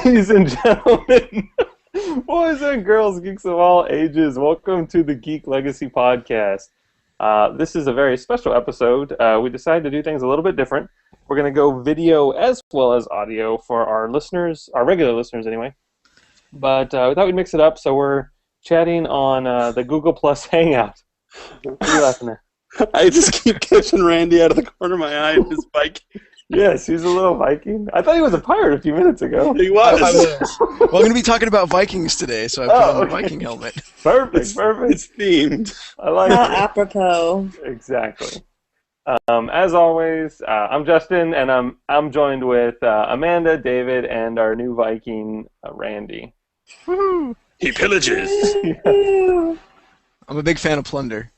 Ladies and gentlemen, boys and girls, geeks of all ages, welcome to the Geek Legacy podcast. This is a very special episode. We decided to do things a little bit different. We're going to go video as well as audio for our listeners, our regular listeners anyway. But we thought we'd mix it up, so we're chatting on the Google Plus Hangout. What are you laughing at? I just keep catching Randy out of the corner of my eye in his bike. Yes, he's a little Viking. I thought he was a pirate a few minutes ago. He was. I was. Well, I'm going to be talking about Vikings today, so I put on the Viking helmet. Perfect. It's themed. I like How it. apropos. Exactly. As always, I'm Justin, and I'm joined with Amanda, David, and our new Viking, Randy. Woohoo! He pillages. I'm a big fan of plunder.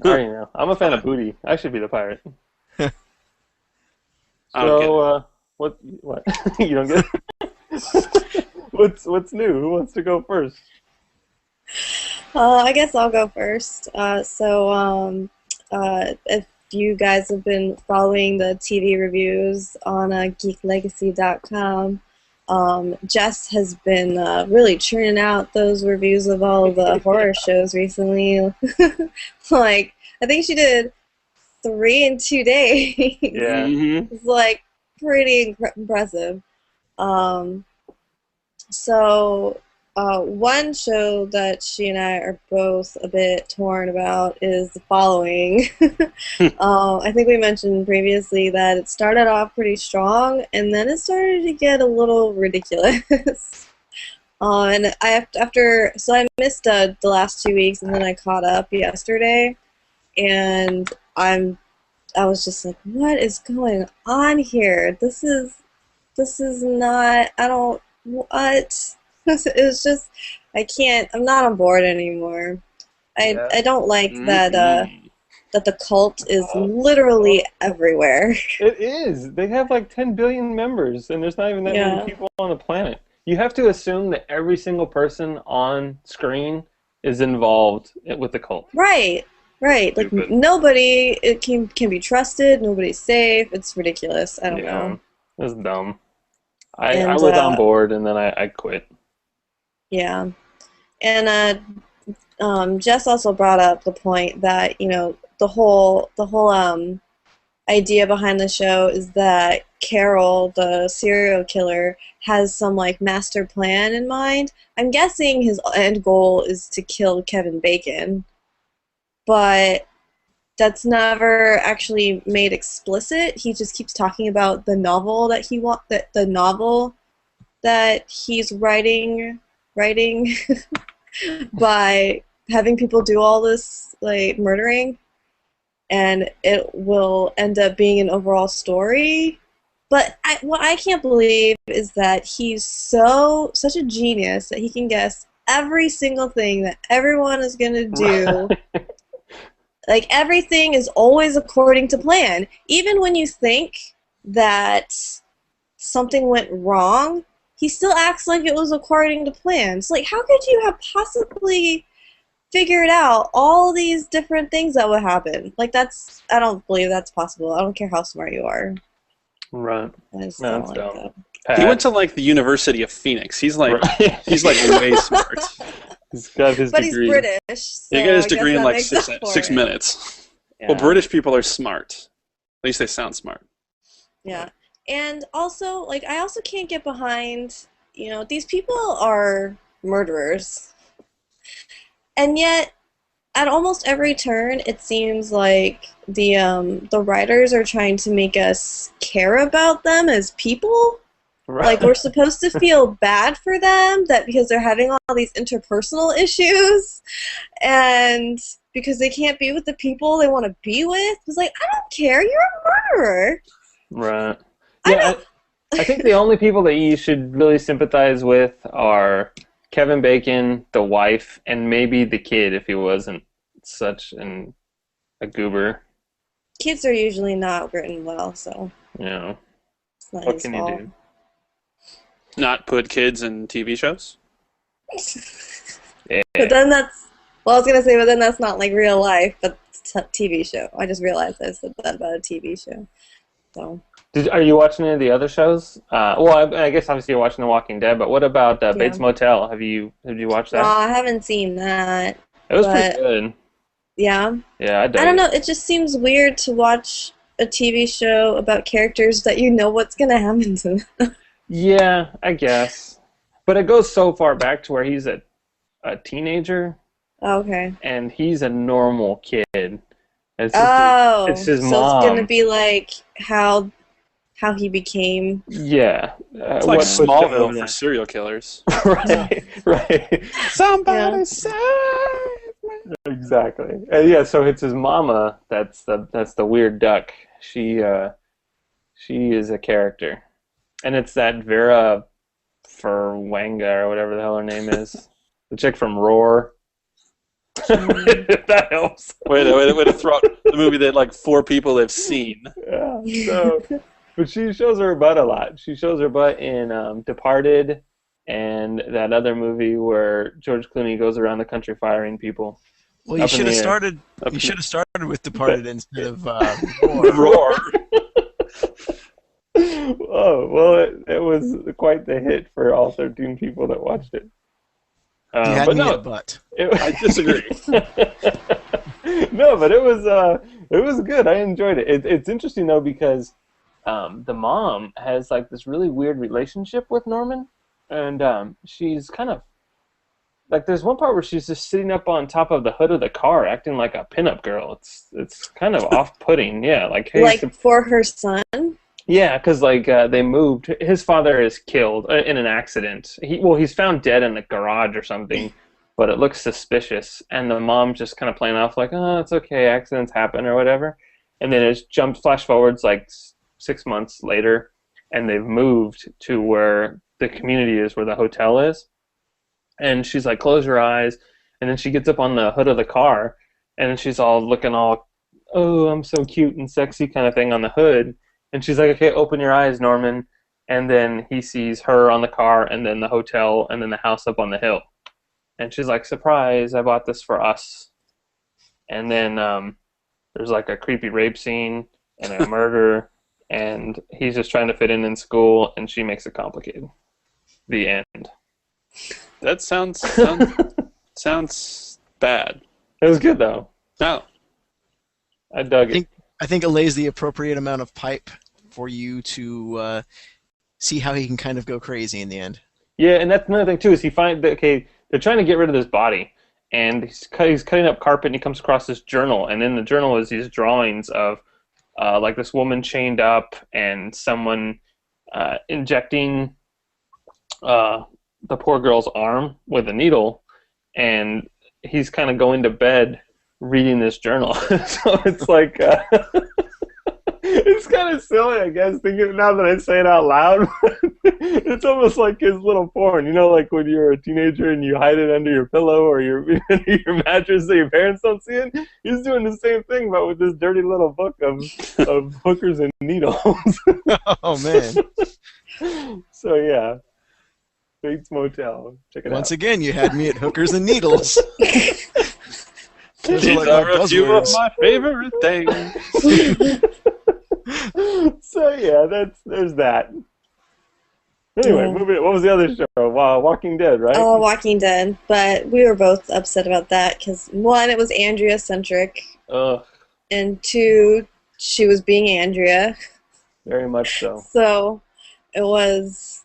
I already know. I'm a fan of booty. I should be the pirate. I What? You don't get it? What's new? Who wants to go first? I guess I'll go first. If you guys have been following the TV reviews on geeklegacy.com, Jess has been really churning out those reviews of all of the horror shows recently. Like, I think she did 3 in 2 days. Yeah. Mm-hmm. It's like pretty impressive. One show that she and I are both a bit torn about is the following. I think we mentioned previously that it started off pretty strong, and then it started to get a little ridiculous. And I missed the last 2 weeks, and then I caught up yesterday, and I was just like, what is going on here? This is not, what? It was just, I'm not on board anymore. I don't like that the cult is literally everywhere. It is. They have like 10 billion members, and there's not even that many people on the planet. You have to assume that every single person on screen is involved with the cult. Right. Like, nobody can be trusted. Nobody's safe. It's ridiculous. I don't know. It's dumb. I was on board, and then I quit. Yeah. And Jess also brought up the point that, the whole idea behind the show is that Carol, the serial killer, has some like master plan in mind. I'm guessing his end goal is to kill Kevin Bacon, but that's never actually made explicit. He just keeps talking about the novel that he's writing by having people do all this like murdering, and it will end up being an overall story. But what I can't believe is that he's such a genius that he can guess every single thing that everyone is going to do. Like, everything is always according to plan. Even when you think that something went wrong, he still acts like it was according to plan. So, like, how could you have possibly figured out all these different things that would happen? Like, I don't believe that's possible. I don't care how smart you are. Right. That's dumb. He went to like the University of Phoenix. He's like he's like way smart. He's got his degree. He's British. So He got his I guess degree in that like makes six up for six it. minutes. Yeah. Well, British people are smart. At least they sound smart. Yeah. And also, like, I also can't get behind, these people are murderers. And yet, at almost every turn, it seems like the writers are trying to make us care about them as people. Right. Like, we're supposed to feel bad for them because they're having all these interpersonal issues, and because they can't be with the people they want to be with. It's like, I don't care, you're a murderer. Right. Yeah, I think the only people that you should really sympathize with are Kevin Bacon, the wife, and maybe the kid if he wasn't such a goober. Kids are usually not written well, so Yeah. it's not What his can fault. you do? Not put kids in TV shows? Yeah. But then but then that's not like real life, but it's a TV show. I just realized I said that about a TV show. So Are you watching any of the other shows? Well, I guess obviously you're watching The Walking Dead, but what about Bates Motel? Have you watched that? I haven't seen that. It was pretty good. Yeah. Yeah, I don't know. It just seems weird to watch a TV show about characters that you know what's gonna happen to them. Yeah, I guess. But it goes so far back to where he's a teenager. Okay. And he's a normal kid. It's his mom. So it's gonna be like how he became. Yeah. It's like Smallville for serial killers. right. Somebody save me. Exactly. And so it's his mama that's the weird duck. She is a character. And it's that Vera Farwanga or whatever the hell her name is. The chick from Roar. If that helps. Way to throw out the movie that like 4 people have seen. Yeah. But she shows her butt a lot. She shows her butt in Departed and that other movie where George Clooney goes around the country firing people. Well, you should have started. You should have started with Departed instead of Roar. Oh well, it was quite the hit for all 13 people that watched it. You had me at butt. I disagree. No, but it was good. I enjoyed it. It's interesting though because the mom has like this really weird relationship with Norman, and she's kind of like there's one part where she's just sitting up on top of the hood of the car acting like a pinup girl. It's kind of off-putting. Yeah, like hey, like for her son. Yeah, because like they moved. His father is killed in an accident. He's found dead in the garage or something, but it looks suspicious. And the mom just kind of playing off like, "Oh, it's okay, accidents happen or whatever." And then it's flash forwards like 6 months later, and they've moved to where the community is, where the hotel is. And she's like, "Close your eyes," and then she gets up on the hood of the car, and then she's all looking all, "Oh, I'm so cute and sexy" kind of thing on the hood. And she's like, "Okay, open your eyes, Norman." And then he sees her on the car, and then the hotel, and then the house up on the hill. And she's like, "Surprise, I bought this for us." And then there's like a creepy rape scene and a murder, and he's just trying to fit in school, and she makes it complicated. The end. That sounds bad. It was good, though. No. I dug it. I think it lays the appropriate amount of pipe for you to see how he can kind of go crazy in the end. Yeah, and that's another thing too. Is he they're trying to get rid of this body, and he's cutting up carpet, and he comes across this journal, and in the journal is these drawings of like this woman chained up and someone injecting the poor girl's arm with a needle, and he's kind of going to bed reading this journal. So it's like it's kind of silly, I guess, thinking now that I say it out loud. It's almost like his little porn, like when you're a teenager and you hide it under your pillow or your mattress so your parents don't see it. He's doing the same thing, but with this dirty little book of hookers and needles. Oh man. So yeah, Bates Motel. Check it out. Once again, you had me at hookers and needles. These are a few of my favorite things. So yeah, there's that. Anyway, moving. What was the other show? Walking Dead, right? Oh, Walking Dead. But we were both upset about that because, one, it was Andrea-centric. Ugh. And two, she was being Andrea. Very much so. So it was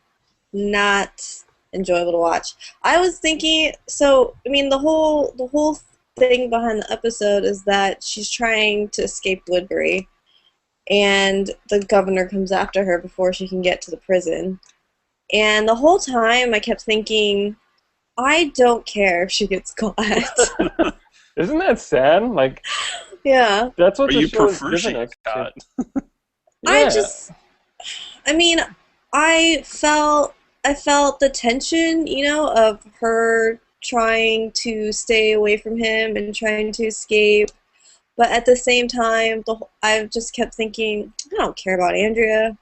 not enjoyable to watch. I was thinking, the whole thing behind the episode is that she's trying to escape Woodbury, and the governor comes after her before she can get to the prison. And the whole time I kept thinking, I don't care if she gets caught. Isn't that sad? Like, yeah. That's what or the you show prefer is she giving us. got. Yeah. I felt the tension, of her trying to stay away from him and trying to escape. But at the same time, I just kept thinking, I don't care about Andrea.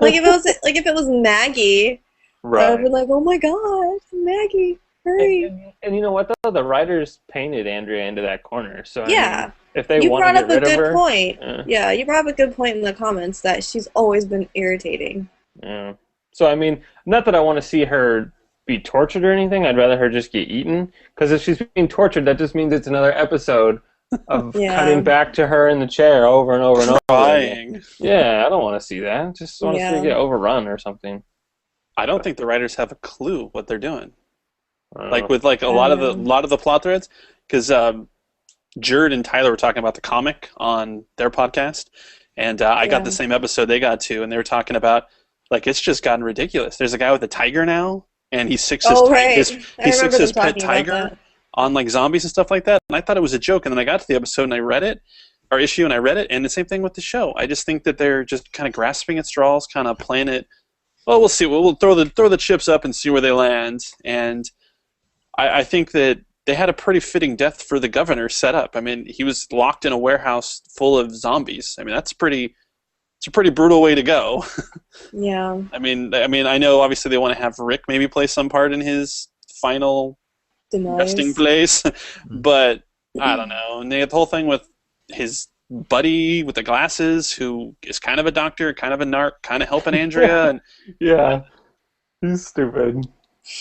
Like if it was Maggie, Right. I'd be like, oh my god, Maggie, Hurry. And you know what, though? The writers painted Andrea into that corner. So, I Yeah. mean, if they You want to brought get up a rid of good her... point. Yeah, you brought up a good point in the comments that she's always been irritating. Yeah. So, I mean, not that I want to see her be tortured or anything. I'd rather her just get eaten. Because if she's being tortured, that just means it's another episode of cutting back to her in the chair over and over and over Crying. again. Yeah, I don't want to see that. Just want to see her get overrun or something. I don't think the writers have a clue what they're doing. Like know. with like a lot of the plot threads, because Jared and Tyler were talking about the comic on their podcast, and I got the same episode they got to, and they were talking about like it's just gotten ridiculous. There's a guy with a tiger now, and he sicks his pet tiger on like zombies and stuff like that. And I thought it was a joke, and then I got to the episode and I read it, or issue, and I read it, and the same thing with the show. I just think that they're just kind of grasping at straws, kind of playing it. Well, we'll see. We'll throw the chips up and see where they land. And I think that they had a pretty fitting death for the governor set up. I mean, he was locked in a warehouse full of zombies. I mean, it's a pretty brutal way to go. Yeah. I mean, I know obviously they want to have Rick maybe play some part in his final resting place, but I don't know. And they had the whole thing with his buddy with the glasses, who is kind of a doctor, kind of a narc, kind of helping Andrea, and yeah, he's stupid.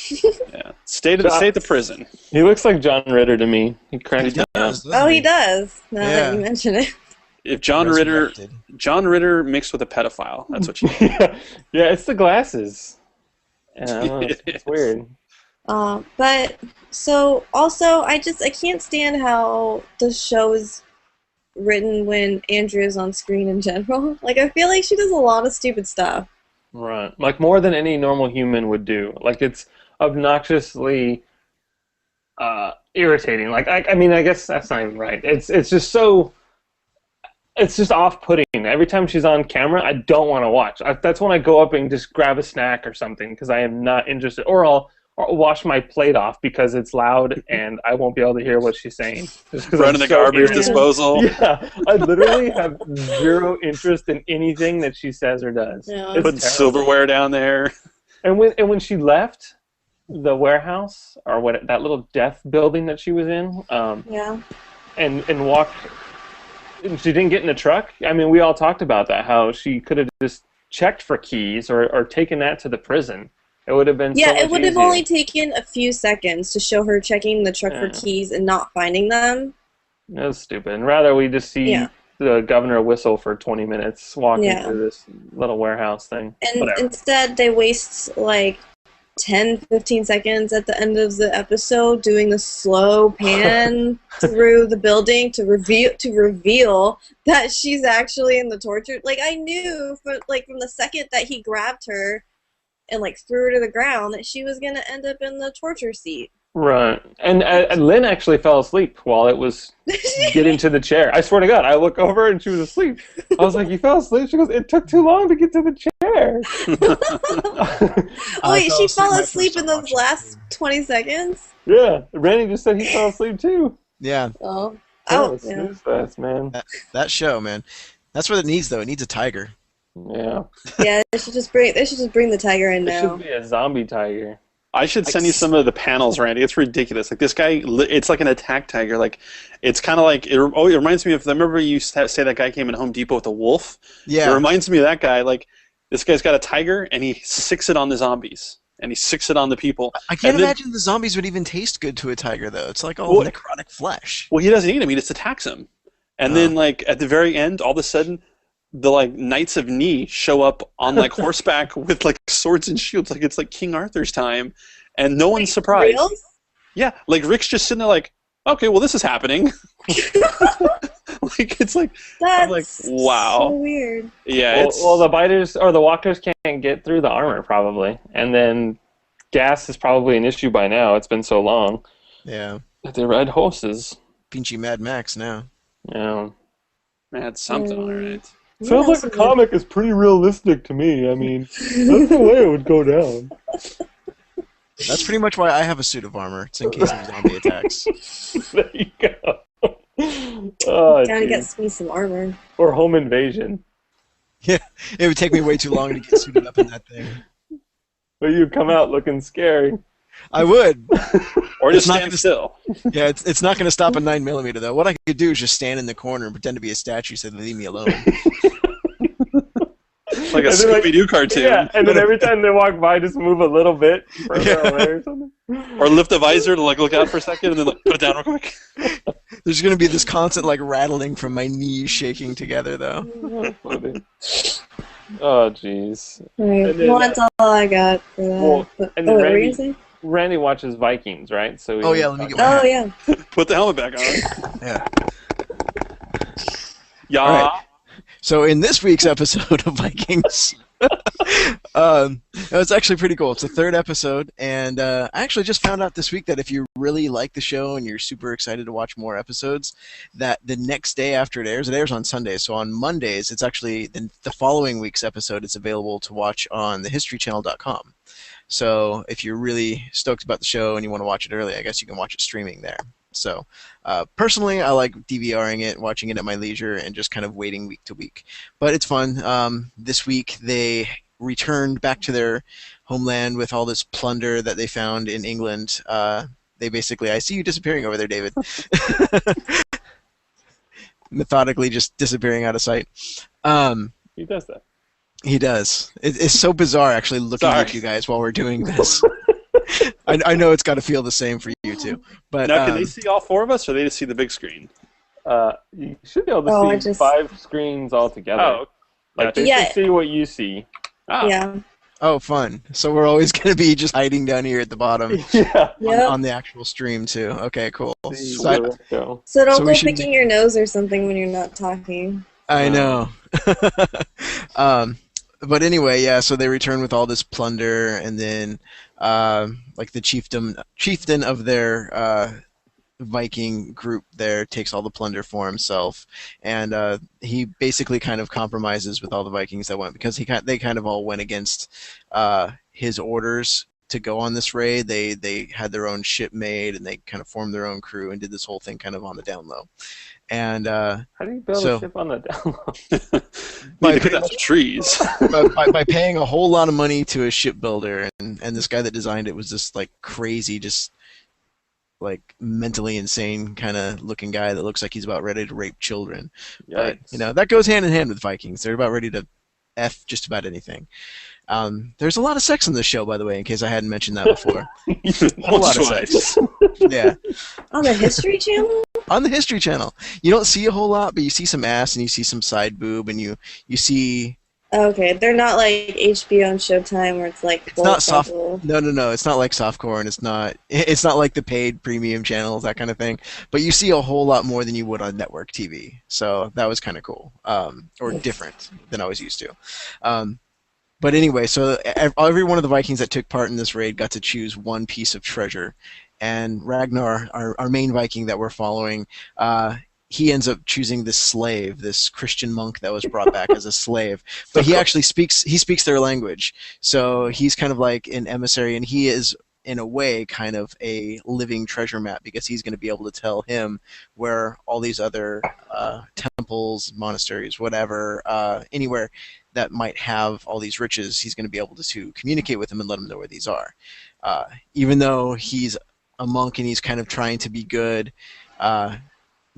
Yeah, stay at the prison. He looks like John Ritter to me. He cracks me up. He does. Now that you mention it. If John Ritter mixed with a pedophile, that's what you. Yeah, it's the glasses. Yeah, I don't know, it's weird. But so also, I can't stand how the show is written when Andrea's on screen in general. Like, I feel like she does a lot of stupid stuff. Right. Like, more than any normal human would do. Like, it's obnoxiously irritating. Like, I mean, I guess that's not even right. It's just so... It's just off-putting. Every time she's on camera, I don't want to watch. That's when I go up and just grab a snack or something, because I am not interested. Or I'll wash my plate off because it's loud and I won't be able to hear what she's saying. Run in the garbage disposal. Yeah, I literally have zero interest in anything that she says or does. Yeah. Putting silverware down there. And when she left the warehouse, or that little death building that she was in, and walked, and she didn't get in the truck. I mean, we all talked about that, how she could have just checked for keys or taken that to the prison. It would have been so much it would have easier. only taken a few seconds to show her checking the truck for keys and not finding them. That was stupid. And rather we just see the governor whistle for 20 minutes walking through this little warehouse thing. And instead they waste like 10, 15 seconds at the end of the episode doing the slow pan through the building to reveal that she's actually in the torture. Like, I knew from the second that he grabbed her and like threw her to the ground that she was gonna end up in the torture seat. Right. And Lynn actually fell asleep while it was getting to the chair. I swear to God, I look over and she was asleep. I was like, "You fell asleep?" She goes, "It took too long to get to the chair." Wait, she fell asleep in those last 20 seconds? Yeah. Randy just said he fell asleep too. Yeah. Snooze fest, man. That show, man. That's what it needs, though. It needs a tiger. Yeah. Yeah, they should just bring the tiger in now. It should be a zombie tiger. I should send you some of the panels, Randy. It's ridiculous. Like, this guy, it's like an attack tiger. Like, it's kind of like, it reminds me of, remember you say that guy came in Home Depot with a wolf? Yeah. It reminds me of that guy. Like, this guy's got a tiger, and he sicks it on the zombies. And he sicks it on the people. I can't imagine the zombies would even taste good to a tiger, though. It's like all necrotic flesh. Well, he doesn't eat them. He just attacks them. And then, like, at the very end, all of a sudden, the like Knights of Ni show up on like horseback with like swords and shields, like it's like King Arthur's time, and no one's surprised. Real? Yeah, like Rick's just sitting there like, okay, well this is happening. Like, it's like, I'm like, wow, so weird. Yeah, well, the biters or the walkers can't get through the armor probably, and then gas is probably an issue by now. It's been so long. Yeah, that they ride horses. Pinchy Mad Max now. Yeah, that's something, all right. Sounds like the comic is pretty realistic to me. I mean, that's the way it would go down. That's pretty much why I have a suit of armor. It's in case of zombie attacks. There you go. Oh, gotta get me some armor. Or home invasion. Yeah, it would take me way too long to get suited up in that thing. But you come out looking scary. I would. Or It's just not stand gonna- still. Yeah, it's not going to stop a 9mm though. What I could do is just stand in the corner and pretend to be a statue, so they leave me alone. Like a And then, like, Scooby-Doo cartoon. Yeah, and then every time they walk by, just move a little bit further Yeah. away or something. Or lift the visor to like look out for a second and then like, put it down real quick. There's going to be this constant like rattling from my knees shaking together though. Funny. Oh, jeez. Right. And then, Well, that's all I got for that. well, But- and oh, then wait, what were you Randy- saying? Randy watches Vikings, right? So Oh, yeah, let me get Oh, yeah. Put the helmet back on. Yeah. Yeah. All right. So in this week's episode of Vikings, it's actually pretty cool. It's the third episode, and I actually just found out this week that if you really like the show and you're super excited to watch more episodes, that the next day after it airs on Sundays. So on Mondays, it's actually the following week's episode is available to watch on thehistorychannel.com. So if you're really stoked about the show and you want to watch it early, I guess you can watch it streaming there. So personally, I like DVRing it, watching it at my leisure, and just kind of waiting week to week. But it's fun. This week they returned back to their homeland with all this plunder that they found in England. They basically, I see you disappearing over there, David. Methodically just disappearing out of sight. He does that. He does. It's so bizarre actually looking Sorry. at you guys while we're doing this. I know it's got to feel the same for you too. But Now, can they see all four of us, or they just see the big screen? You should be able to Oh, I see just- 5 screens all together. Oh, Like, they Yeah. should see what you see. ah. Yeah. oh, fun. So we're always going to be just hiding down here at the bottom Yeah. Yep. on the actual stream too. Okay, cool. See So I- where it go. So don't So we go should picking your nose or something when you're not talking. I know. But anyway, yeah. So they return with all this plunder, and then like the chieftain of their Viking group there takes all the plunder for himself, and he basically kind of compromises with all the Vikings that went because they kind of all went against his orders to go on this raid. They had their own ship made, and they kind of formed their own crew and did this whole thing kind of on the down low. And How do you build So- a ship on the down low? Need to By- cut down some trees. by paying a whole lot of money to a shipbuilder, and this guy that designed it was this like crazy, just like mentally insane kind of looking guy that looks like he's about ready to rape children. But Yikes. that goes hand in hand with Vikings. They're about ready to f just about anything. There's a lot of sex in this show, by the way, in case I hadn't mentioned that before. A whole lot of sex. Yeah, On the History Channel? on the History Channel, you don't see a whole lot, but you see some ass and you see some side boob, and you see. Okay, they're not like HBO and Showtime where it's like It's not soft. frontal. No. It's not like softcore, and it's not like the paid premium channels, that kind of thing. But you see a whole lot more than you would on network TV. So that was kind of cool, or different than I was used to. But anyway, so every one of the Vikings that took part in this raid got to choose one piece of treasure, and Ragnar, our main Viking that we're following, he ends up choosing this slave, this Christian monk that was brought back as a slave. But he actually speaks their language. So he's kind of like an emissary, and he is, in a way, kind of a living treasure map, because he's going to be able to tell him where all these other temples, monasteries, whatever, anywhere that might have all these riches, he's going to be able to communicate with them and let them know where these are. Even though he's a monk and he's kind of trying to be good,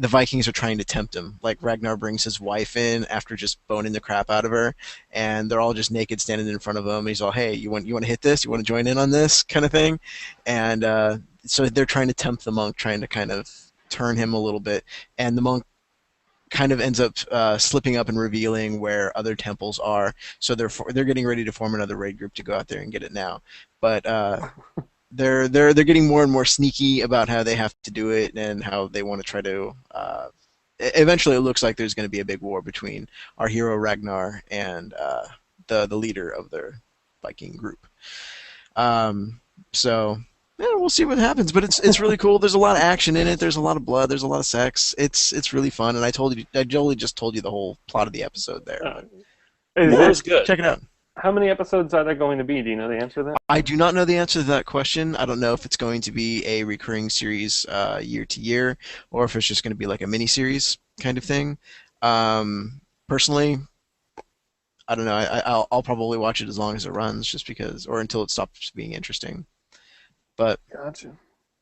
the Vikings are trying to tempt him. Like, Ragnar brings his wife in after just boning the crap out of her, and they're all just naked standing in front of him. He's all, "Hey, you want to hit this? You want to join in on this?" kind of thing. And so they're trying to tempt the monk, trying to kind of turn him a little bit. And the monk kind of ends up slipping up and revealing where other temples are. So they're getting ready to form another raid group to go out there and get it now. But they're getting more and more sneaky about how they have to do it and how they want to try to. Eventually, it looks like there's going to be a big war between our hero Ragnar and the leader of their Viking group. So yeah, we'll see what happens. But it's really cool. There's a lot of action in it. There's a lot of blood. There's a lot of sex. It's really fun. And I only just told you the whole plot of the episode there. Is War it- is good. Check it out. How many episodes are there going to be? Do you know the answer to that? I do not know the answer to that question. I don't know if it's going to be a recurring series year to year, or if it's just going to be like a mini-series kind of thing. Personally, I don't know. I'll probably watch it as long as it runs, just because, or until it stops being interesting. But Gotcha.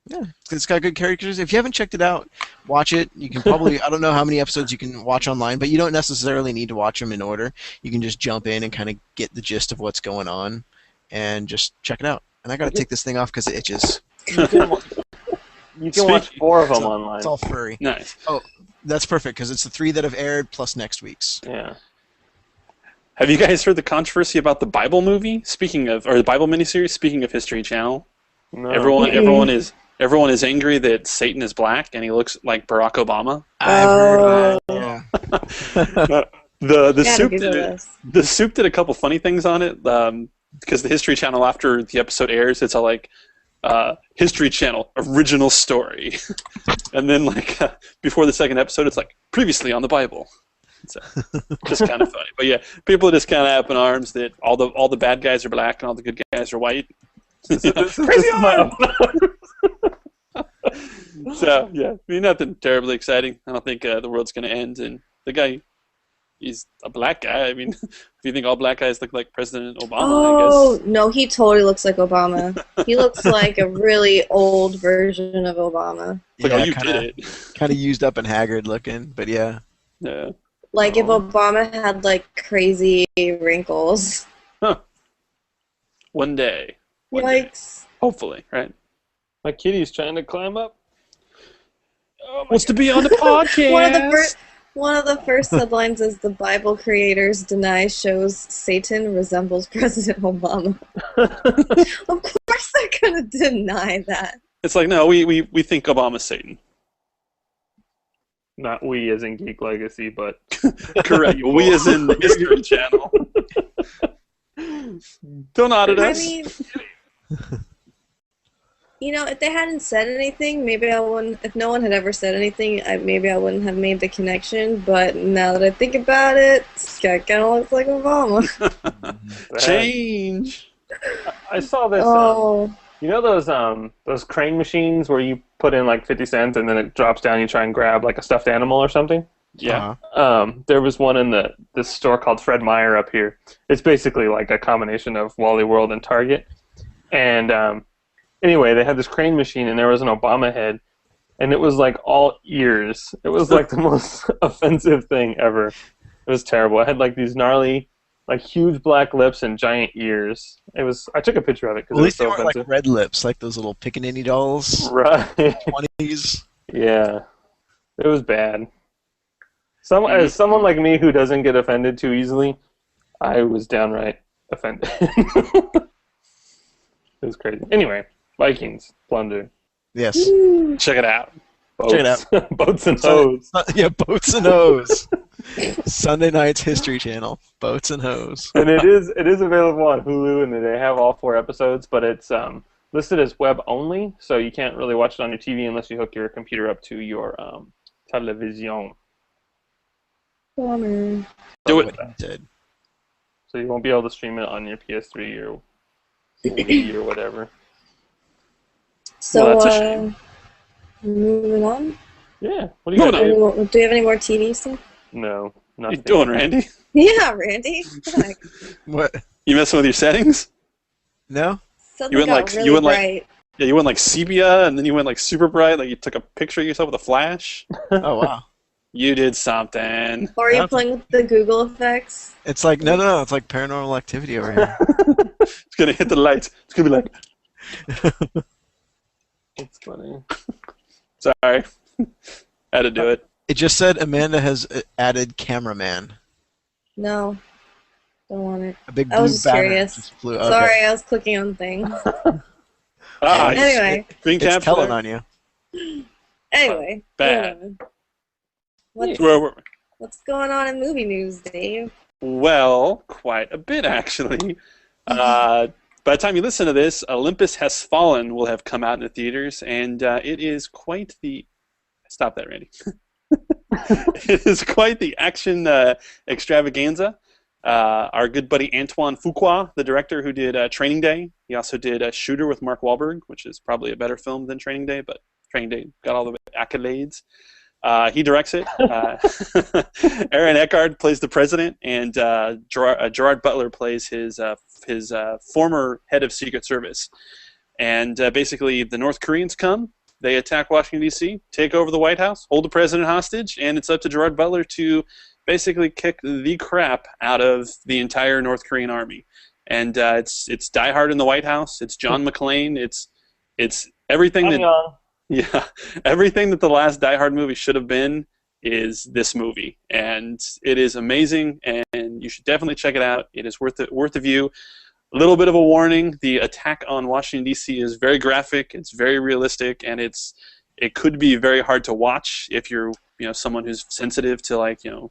yeah, it's got good characters. If you haven't checked it out, watch it. You can probably, I don't know how many episodes you can watch online, but you don't necessarily need to watch them in order. You can just jump in and kind of get the gist of what's going on and just check it out. And I got to take this thing off because it itches. You can watch 4 of them online. It's all furry. Nice. Oh, that's perfect because it's the 3 that have aired plus next week's. Yeah. Have you guys heard the controversy about the Bible movie? Or the Bible miniseries? Speaking of History Channel, No. everyone is angry that Satan is black and he looks like Barack Obama. I've heard that. Yeah. The Soup did a couple funny things on it because the History Channel, after the episode airs, it's all like History Channel original story, and then like before the second episode, it's like previously on the Bible. So, just kind of funny, but yeah, people are just kind of up in arms that all the bad guys are black and all the good guys are white. Crazy arms! So yeah, I mean nothing terribly exciting. I don't think the world's going to end, and the guy, he's a black guy. I mean, if you think all black guys look like President Obama, I guess. Oh no, he totally looks like Obama. He looks like a really old version of Obama. Like, Yeah, oh, you did it. Kind of used up and haggard looking, but yeah. Yeah. Like if Obama had like crazy wrinkles. One day. Yikes. Hopefully, right? My kitty's trying to climb up. Oh my Wants to be on the podcast. One of the first headlines is the Bible creators deny shows Satan resembles President Obama. Of course they're gonna deny that. It's like, no, we think Obama's Satan. Not we as in Geek Legacy, but Correct. We as in the History Channel. Don't audit I us. mean, you know, if they hadn't said anything, maybe I wouldn't. If no one had ever said anything, maybe I wouldn't have made the connection. But now that I think about it, this guy kind of looks like Obama. Change. I saw this. Oh, You know those crane machines where you put in like 50 cents and then it drops down. You try and grab like a stuffed animal or something. Yeah. There was one in this store called Fred Meyer up here. It's basically like a combination of Wally World and Target. And anyway, they had this crane machine and there was an Obama head, and it was like all ears. It was like the most offensive thing ever. It was terrible. It had like these gnarly, like huge black lips and giant ears. It was. I took a picture of it because At it was least they so weren't offensive. like red lips, like those little pickaninny dolls. Right. 20s. Yeah. It was bad. As someone like me who doesn't get offended too easily, I was downright offended. It was crazy. Anyway, Vikings, plunder. Yes. Check it out. Boats. Check it out. Boats and hoes. Yeah, Boats and Hose. Sunday night's History Channel. Boats and Hose. And it is available on Hulu, and they have all 4 episodes, but it's listed as web only, so you can't really watch it on your TV unless you hook your computer up to your television. bummer. Do it. Did. So you won't be able to stream it on your PS3 or Wii or whatever. So, Well, that's a shame. moving on. Yeah. What do you got? Do you have any more TV stuff? No, What are you nothing. doing, Randy? Yeah, Randy. Like, What? You messing with your settings? No? something went got like- really you went like- bright. Yeah, you went like sepia, and then you went like super bright, like you took a picture of yourself with a flash. Oh, wow. You did something. Or are you That's- playing with the Google effects? It's like, no. It's like paranormal activity over here. It's gonna hit the lights. It's gonna be like, It's funny. sorry. Had to do it. It just said Amanda has added cameraman. No. Don't want it. A big I blue was just banner curious. just flew. Okay. Sorry, I was clicking on things. Ah, Anyway. Screen It's capture. telling on you. Anyway. Bad. moving on. Where were we? What's going on in movie news, Dave? Well, quite a bit actually. By the time you listen to this, Olympus Has Fallen will have come out in the theaters, and it is quite the. Stop that, Randy. It is quite the action extravaganza. Our good buddy Antoine Fuqua, the director who did Training Day, he also did Shooter with Mark Wahlberg, which is probably a better film than Training Day, but Training Day got all the accolades. He directs it. Aaron Eckhart plays the president, and Gerard Butler plays his former head of Secret Service. And basically, the North Koreans come, they attack Washington, D.C., take over the White House, hold the president hostage, and it's up to Gerard Butler to basically kick the crap out of the entire North Korean army. And it's Die Hard in the White House. It's John McClane. It's everything everything that the last Die Hard movie should have been is this movie, and it is amazing. And you should definitely check it out. It is worth a view. A little bit of a warning: the attack on Washington, D.C. is very graphic. It's very realistic, and it could be very hard to watch if you're someone who's sensitive to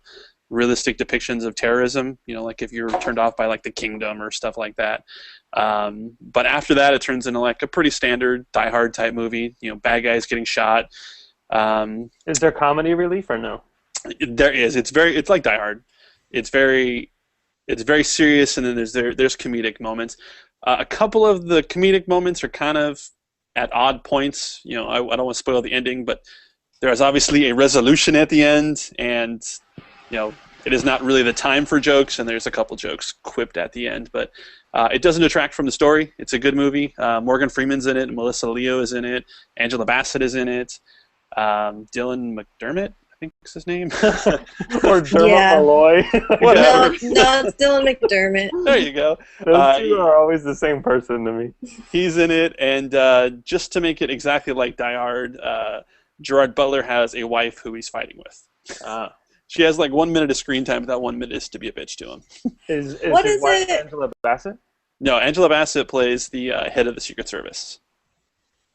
realistic depictions of terrorism. Like if you're turned off by like The Kingdom or stuff like that. But after that, it turns into like a pretty standard Die Hard type movie. Bad guys getting shot. Is there comedy relief or no? There is. It's like Die Hard. It's very serious, and then there's comedic moments. A couple of the comedic moments are kind of at odd points. I don't want to spoil the ending, but there is obviously a resolution at the end, and it is not really the time for jokes, and there's a couple jokes quipped at the end, but it doesn't detract from the story. It's a good movie. Morgan Freeman's in it, Melissa Leo is in it, Angela Bassett is in it, Dylan McDermott, I think is his name. Or Dermot Malloy. Whatever. No, it's Dylan McDermott. There you go. Those two are always the same person to me. He's in it, and just to make it exactly like Die Hard, Gerard Butler has a wife who he's fighting with. She has like 1 minute of screen time, but that 1 minute is to be a bitch to him. Is what his is wife it? Angela Bassett? No, Angela Bassett plays the head of the Secret Service.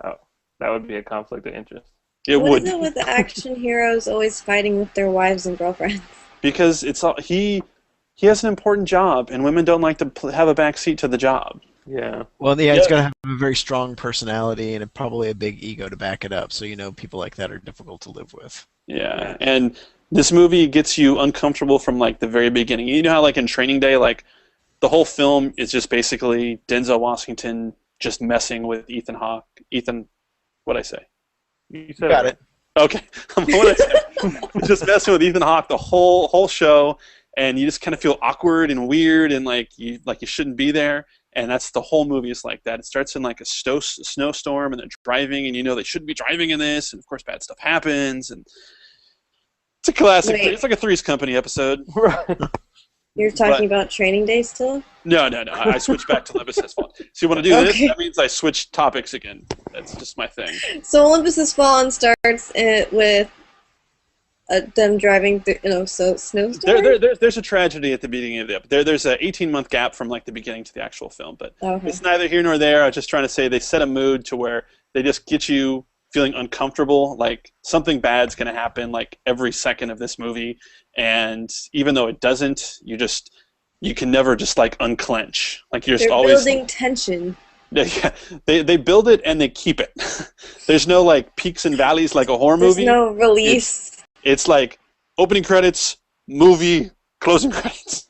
Oh, that would be a conflict of interest. What is it with action heroes always fighting with their wives and girlfriends? Because he has an important job, and women don't like to have a backseat to the job. Yeah. Well, yeah, it's got to have a very strong personality and probably a big ego to back it up. So people like that are difficult to live with. Yeah, and this movie gets you uncomfortable from like the very beginning. You know how like in Training Day, like the whole film is just basically Denzel Washington just messing with Ethan Hawke. What'd I say? You said Got it. Okay. What'd I say? Just messing with Ethan Hawke the whole show, and you just kind of feel awkward and weird, and like you shouldn't be there. And that's the whole movie is like that. It starts in like a snowstorm, and they're driving, and they shouldn't be driving in this, and of course bad stuff happens, and it's a classic. Wait. It's like a Three's Company episode. You're talking about Training Day still? No. I switched back to Olympus Has Fallen. So you want to do this? That means I switch topics again. That's just my thing. So Olympus Has Fallen starts with them driving through, snowstorm? There's a tragedy at the beginning of the episode. There's an 18-month gap from like the beginning to the actual film, but It's neither here nor there. I was just trying to say they set a mood to where they just get you feeling uncomfortable, like something bad's going to happen like every second of this movie, and even though it doesn't, you can never just like unclench. Like you're just always building tension. Yeah, they build it and they keep it. There's no like peaks and valleys like a horror movie. There's no release. It's like opening credits, movie, closing credits.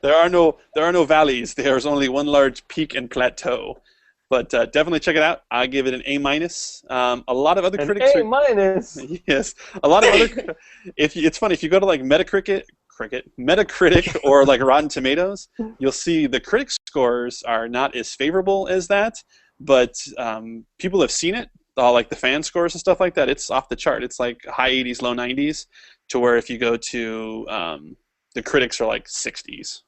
There are no valleys. There's only one large peak and plateau. But definitely check it out. I give it an A-. A lot of other critics. A-. Yes, a lot of other. It's funny if you go to like Metacritic or like Rotten Tomatoes, you'll see the critic scores are not as favorable as that, but people have seen it. Like the fan scores and stuff like that, it's off the chart. It's like high 80s, low 90s, to where if you go to the critics are like 60s.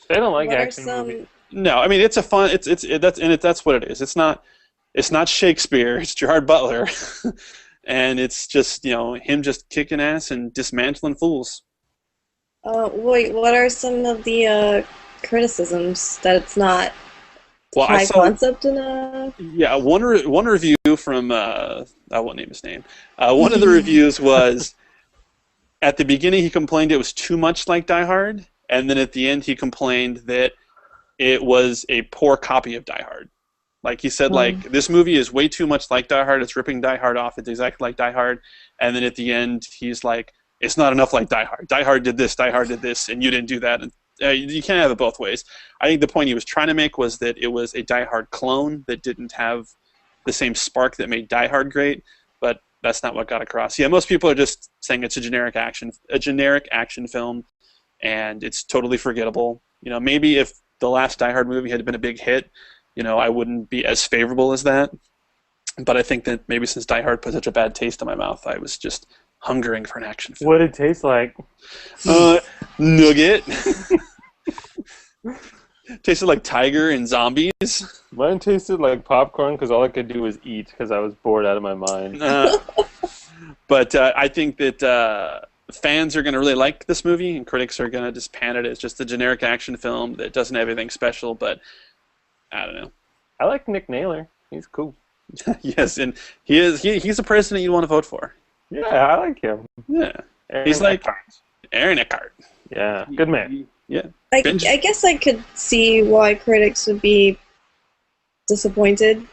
They don't like action movies. No, I mean it's a fun. That's what it is. It's not Shakespeare. It's Gerard Butler, and it's just him just kicking ass and dismantling fools. Wait, what are some of the criticisms that it's not high concept enough? Yeah, one review from I won't name his name. One of the reviews was at the beginning he complained it was too much like Die Hard, and then at the end he complained that it was a poor copy of Die Hard. Like he said, like this movie is way too much like Die Hard. It's ripping Die Hard off. It's exactly like Die Hard. And then at the end, he's like, it's not enough like Die Hard. Die Hard did this. Die Hard did this, and you didn't do that. And you can't have it both ways. I think the point he was trying to make was that it was a Die Hard clone that didn't have the same spark that made Die Hard great. But that's not what got across. Yeah, most people are just saying it's a generic action film, and it's totally forgettable. Maybe if the last Die Hard movie had been a big hit, I wouldn't be as favorable as that. But I think that maybe since Die Hard put such a bad taste in my mouth, I was just hungering for an action film. What did it taste like? Nugget. Tasted like tiger and zombies. Mine tasted like popcorn because all I could do was eat because I was bored out of my mind. But I think that fans are going to really like this movie, and critics are going to just pan it as just a generic action film that doesn't have anything special. But I don't know. I like Nick Naylor. He's cool. Yes, and he's a president you want to vote for. Yeah, I like him. Yeah, he's like Aaron Eckhart. Yeah, good man. Yeah. I guess I could see why critics would be disappointed.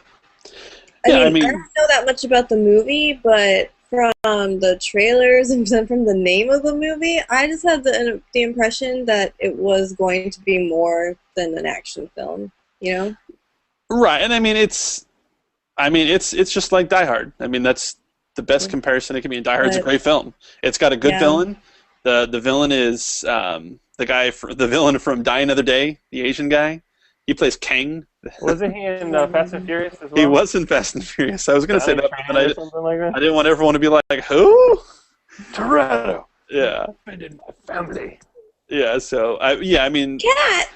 I mean, I don't know that much about the movie, but from the trailers and then from the name of the movie, I just had the impression that it was going to be more than an action film. Right, and it's just like Die Hard. I mean, that's the best comparison it can be. And Die Hard's a great film. It's got a good villain. The villain is the villain from Die Another Day, the Asian guy. He plays Kang. Wasn't he in Fast and Furious as well? He was in Fast and Furious. I was going to say that, but I didn't want everyone to be like, who? Toretto. Yeah. Offended my family. Yeah. So Cat.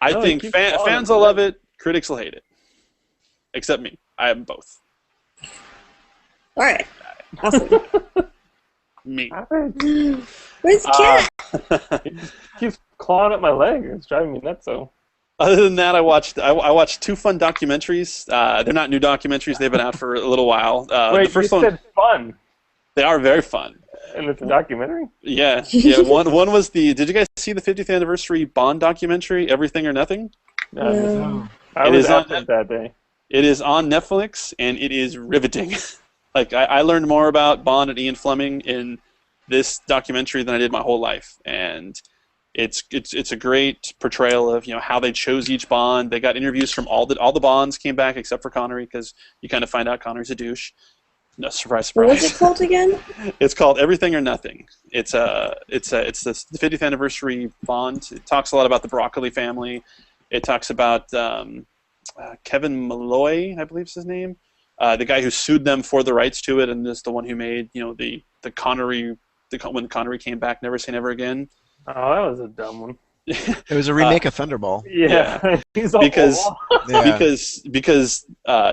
I think fans will love it. Critics will hate it. Except me. I am both. All right. Awesome. Me. Where's Cat? He keeps clawing at my leg. It's driving me nuts. So. Other than that, I watched 2 fun documentaries. They're not new documentaries. They've been out for a little while. Wait, the first you said fun. They are very fun. And it's a documentary? Yeah. One was did you guys see the 50th anniversary Bond documentary, Everything or Nothing? No. I was absent that day. It is on Netflix, and it is riveting. Like, I learned more about Bond and Ian Fleming in this documentary than I did my whole life. And it's a great portrayal of how they chose each Bond. They got interviews from all the Bonds came back except for Connery, because you kind of find out Connery's a douche. No, surprise. What was it called again? It's called Everything or Nothing. It's the 50th anniversary Bond. It talks a lot about the Broccoli family. It talks about Kevin Malloy, I believe is his name, the guy who sued them for the rights to it, and is the one who made the Connery when Connery came back, Never Say Never Again. Oh, that was a dumb one. It was a remake of Thunderball. Yeah. because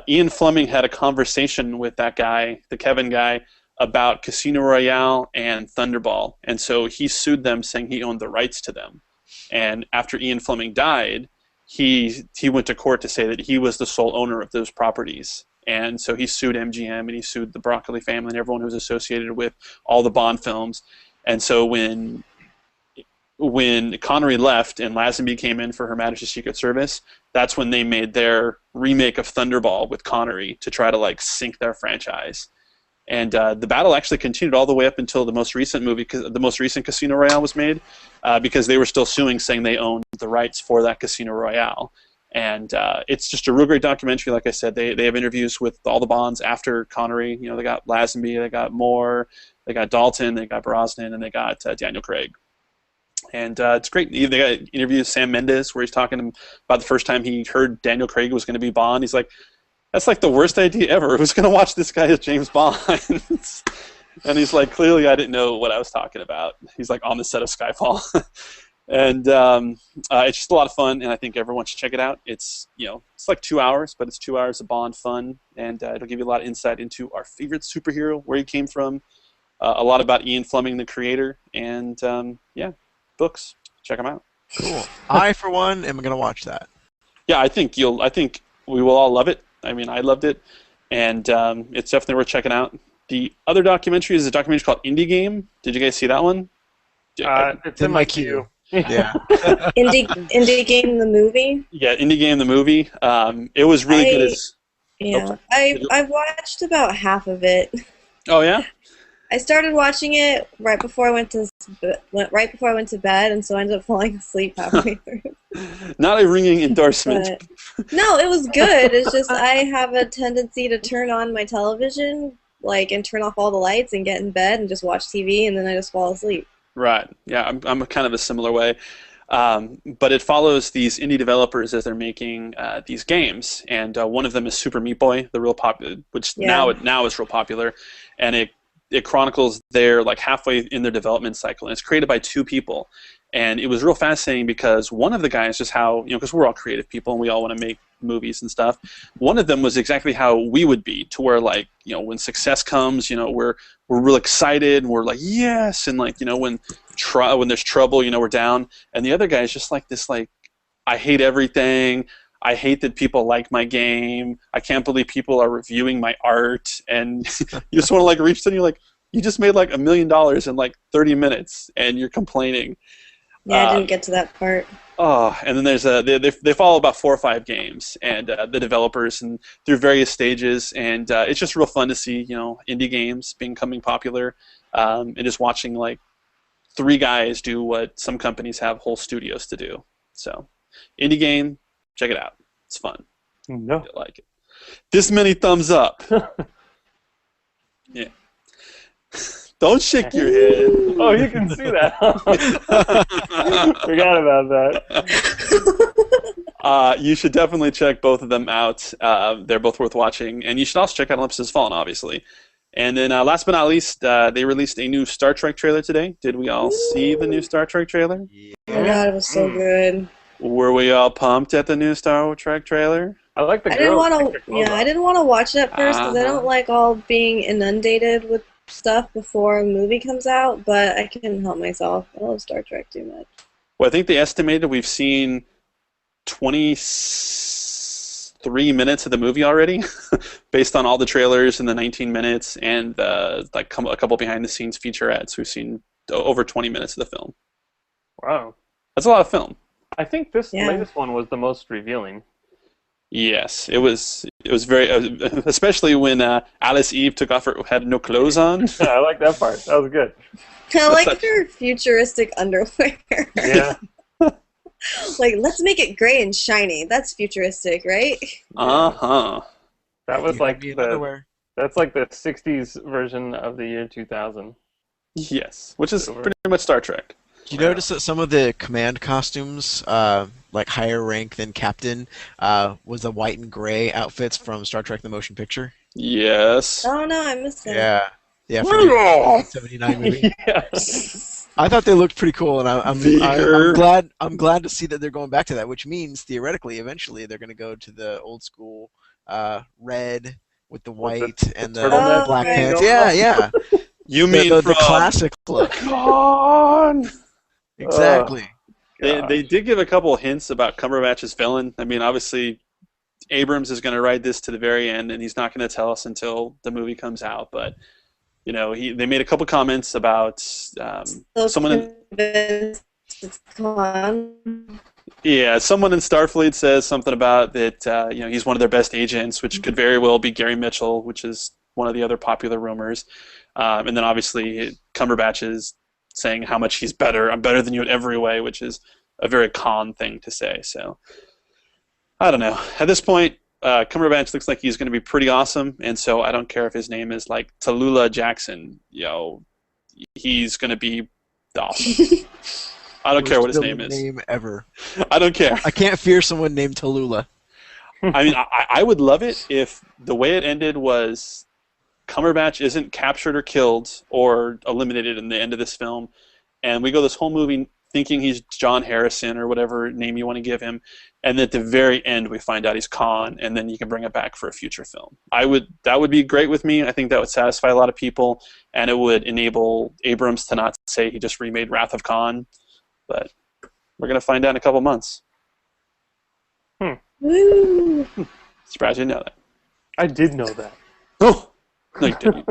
Ian Fleming had a conversation with that guy, the Kevin guy, about Casino Royale and Thunderball, and so he sued them, saying he owned the rights to them. And after Ian Fleming died, he went to court to say that he was the sole owner of those properties. And so he sued MGM, and he sued the Broccoli family and everyone who was associated with all the Bond films. And so when Connery left and Lazenby came in for Her Majesty's Secret Service, that's when they made their remake of Thunderball with Connery to try to sink their franchise. And the battle actually continued all the way up until the most recent movie, the most recent Casino Royale was made, because they were still suing, saying they owned the rights for that Casino Royale. And it's just a real great documentary. Like I said, they have interviews with all the Bonds after Connery. They got Lazenby, they got Moore, they got Dalton, they got Brosnan, and they got Daniel Craig. And it's great. They got interviews with Sam Mendes, where he's talking about the first time he heard Daniel Craig was going to be Bond. He's like, that's the worst idea ever. Who's going to watch this guy as James Bond? And he's like, clearly I didn't know what I was talking about. He's on the set of Skyfall. And it's just a lot of fun, and I think everyone should check it out. It's it's 2 hours, but it's 2 hours of Bond fun, and it'll give you a lot of insight into our favorite superhero, where he came from, a lot about Ian Fleming, the creator, and books. Check them out. Cool. I, for one, am going to watch that. Yeah, I think we will all love it. I mean, I loved it, and it's definitely worth checking out. The other documentary is a documentary called Indie Game. Did you guys see that one? It's in my queue. Yeah. Indie Game the movie? Yeah, Indie Game the movie. It was really good. I've watched about half of it. Oh yeah? I started watching it right before I went to bed, and so I ended up falling asleep halfway through. Not a ringing endorsement. No, it was good. It's just I have a tendency to turn on my television, and turn off all the lights and get in bed and just watch TV, and then I just fall asleep. Right. Yeah, I'm kind of a similar way. But it follows these indie developers as they're making these games, and one of them is Super Meat Boy, the real popular, which now is real popular, and it chronicles their like halfway in their development cycle, and it's created by two people, and it was real fascinating because one of the guys, just how because we're all creative people and we all want to make movies and stuff. One of them was exactly how we would be, to where like when success comes, we're real excited and we're like yes, and like when there's trouble, we're down. And the other guy is just like this, like, I hate everything. I hate that people like my game. I can't believe people are reviewing my art. And you just want to like reach to them. You're like, you just made like $1 million in like 30 minutes, and you're complaining. Yeah, I didn't get to that part. Oh, and then there's they follow about 4 or 5 games, and the developers and through various stages, and it's just real fun to see indie games becoming popular, and just watching like 3 guys do what some companies have whole studios to do. So, indie game, check it out. It's fun. No. I like it. This many thumbs up. Yeah. Don't shake your head. Oh, you can see that. Forgot about that. You should definitely check both of them out. They're both worth watching. And you should also check out Olympus Has Fallen, obviously. And then last but not least, they released a new Star Trek trailer today. Did we all see the new Star Trek trailer? Oh my god, it was so good. Were we all pumped at the new Star Trek trailer? I like the I didn't girls. want to. I didn't want to watch it at first because I don't like all being inundated with stuff before a movie comes out. But I couldn't help myself. I love Star Trek too much. Well, I think they estimated we've seen 23 minutes of the movie already, based on all the trailers in the 19 minutes and like a couple behind-the-scenes featurettes. We've seen over 20 minutes of the film. Wow. That's a lot of film. I think this latest one was the most revealing. Yes, it was very, especially when Alice Eve had no clothes on. Yeah, I like that part. That was good. I like her futuristic underwear. Yeah. Like, let's make it gray and shiny. That's futuristic, right? Uh-huh. That was like underwear. That's like the 60s version of the year 2000. Yes, which is pretty much Star Trek. You notice that some of the command costumes, like higher rank than Captain, was the white and gray outfits from Star Trek: The Motion Picture? Yes. Oh no, I missed that. Yeah, for the 79 movie. Yes. I thought they looked pretty cool, and I'm glad to see that they're going back to that, which means theoretically, eventually, they're going to go to the old school red with the white and the black pants. Yeah. You mean the classic look? Gone. Exactly. They did give a couple of hints about Cumberbatch's villain. I mean, obviously, Abrams is going to ride this to the very end, and he's not going to tell us until the movie comes out. But they made a couple comments about someone. Someone in Starfleet says something about that. He's one of their best agents, which could very well be Gary Mitchell, which is one of the other popular rumors. And then obviously Cumberbatch is saying how much he's better. I'm better than you in every way, which is a very Khan thing to say. So I don't know. At this point, Cumberbatch looks like he's going to be pretty awesome, and so I don't care if his name is like Tallulah Jackson. He's going to be awesome. I don't care what his name is. Name ever. I don't care. I can't fear someone named Tallulah. I mean, I would love it if the way it ended was Cumberbatch isn't captured or killed or eliminated in the end of this film, and we go this whole movie thinking he's John Harrison or whatever name you want to give him, and at the very end we find out he's Khan, and then you can bring it back for a future film. That would be great with me. I think that would satisfy a lot of people, and it would enable Abrams to not say he just remade Wrath of Khan, but we're going to find out in a couple months. Woo! Surprised you didn't know that. I did know that. Oh! No, you didn't.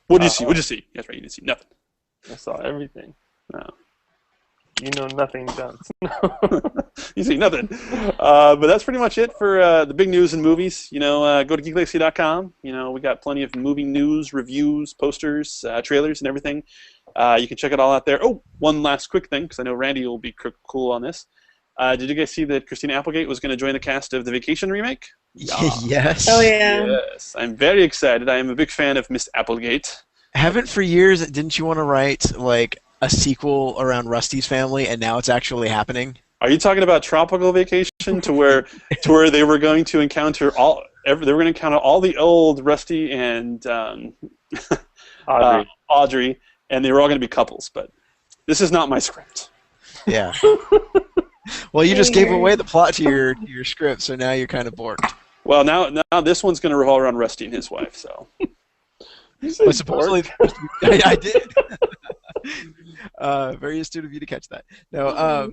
What did you see? What did you see? That's right, you didn't see nothing. I saw everything. No. You know nothing, Dunce. You see nothing. But that's pretty much it for the big news and movies. Go to geeklegacy.com. We got plenty of movie news, reviews, posters, trailers, and everything. You can check it all out there. Oh, one last quick thing, because I know Randy will be cool on this. Did you guys see that Christina Applegate was going to join the cast of the Vacation remake? Yes. Oh yeah. Yes, I'm very excited. I am a big fan of Miss Applegate. Haven't for years. Didn't you want to write like a sequel around Rusty's family, and now it's actually happening. Are you talking about Tropical Vacation, to where they were going to encounter they were going to encounter all the old Rusty and Audrey, and they were all going to be couples? But this is not my script. Yeah. Well, you just gave away the plot to your script, so now you're kind of bored. Well, now this one's going to revolve around Rusty and his wife. So. But supposedly, I did. Very astute of you to catch that. No,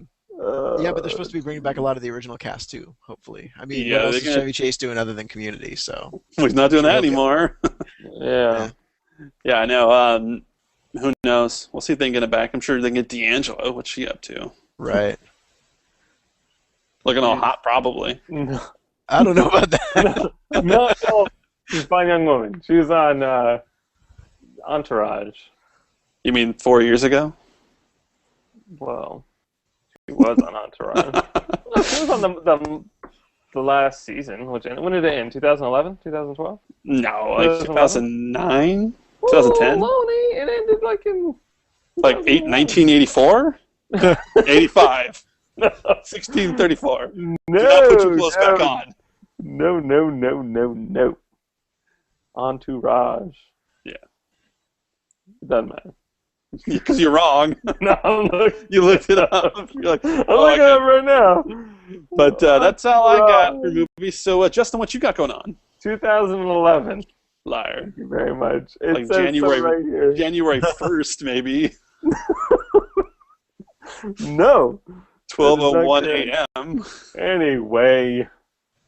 yeah, but they're supposed to be bringing back a lot of the original cast too. Hopefully, I mean, what else is Chevy Chase doing other than Community? So he's not doing that anymore. Yeah, I know. Who knows? We'll see if they can get it back. I'm sure they can get D'Angelo. What's she up to? Right. Looking all hot, probably. no, I don't know about that. no, she's a fine young woman. She was on Entourage. You mean 4 years ago? Well, she was on Entourage. No, she was on the last season. When did it end? 2011? 2012? No, like 2009? 2010? It ended like in... Like 1984? 85. 1634. No, Do not put your clothes back on. No. Entourage. Yeah. It doesn't matter. Because you're wrong. No, You looked it up. You're like, I'm looking it up right now. But that's all I got for movies. So, Justin, what you got going on? 2011. Liar. Thank you very much. It Like says January, right here. January 1st, maybe. No. 12:01 a.m. Anyway.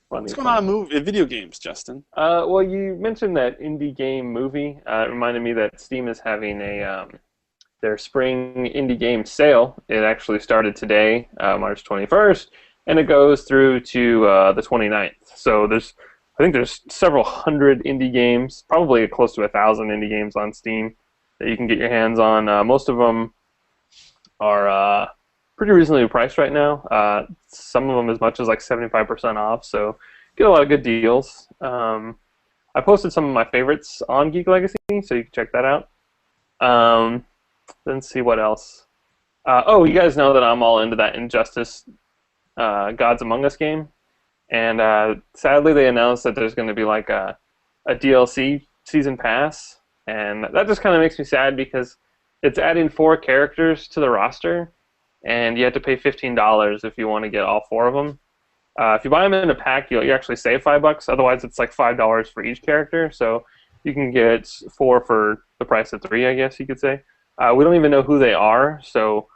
What's going on in video games, Justin? Well, you mentioned that indie game movie. It reminded me that Steam is having their spring indie game sale. It actually started today, March 21st, and it goes through to the 29th. So I think there's several hundred indie games, probably close to 1,000 indie games on Steam that you can get your hands on. Most of them are pretty reasonably priced right now. Some of them as much as like 75% off, so get a lot of good deals. I posted some of my favorites on Geek Legacy, so you can check that out. Let's see what else. You guys know that I'm all into that Injustice Gods Among Us game. And sadly, they announced that there's going to be like a DLC season pass. And that just kind of makes me sad because it's adding 4 characters to the roster. And you have to pay $15 if you want to get all 4 of them. If you buy them in a pack, you actually save $5. Otherwise, it's like $5 for each character. So you can get 4 for the price of 3, I guess you could say. We don't even know who they are. So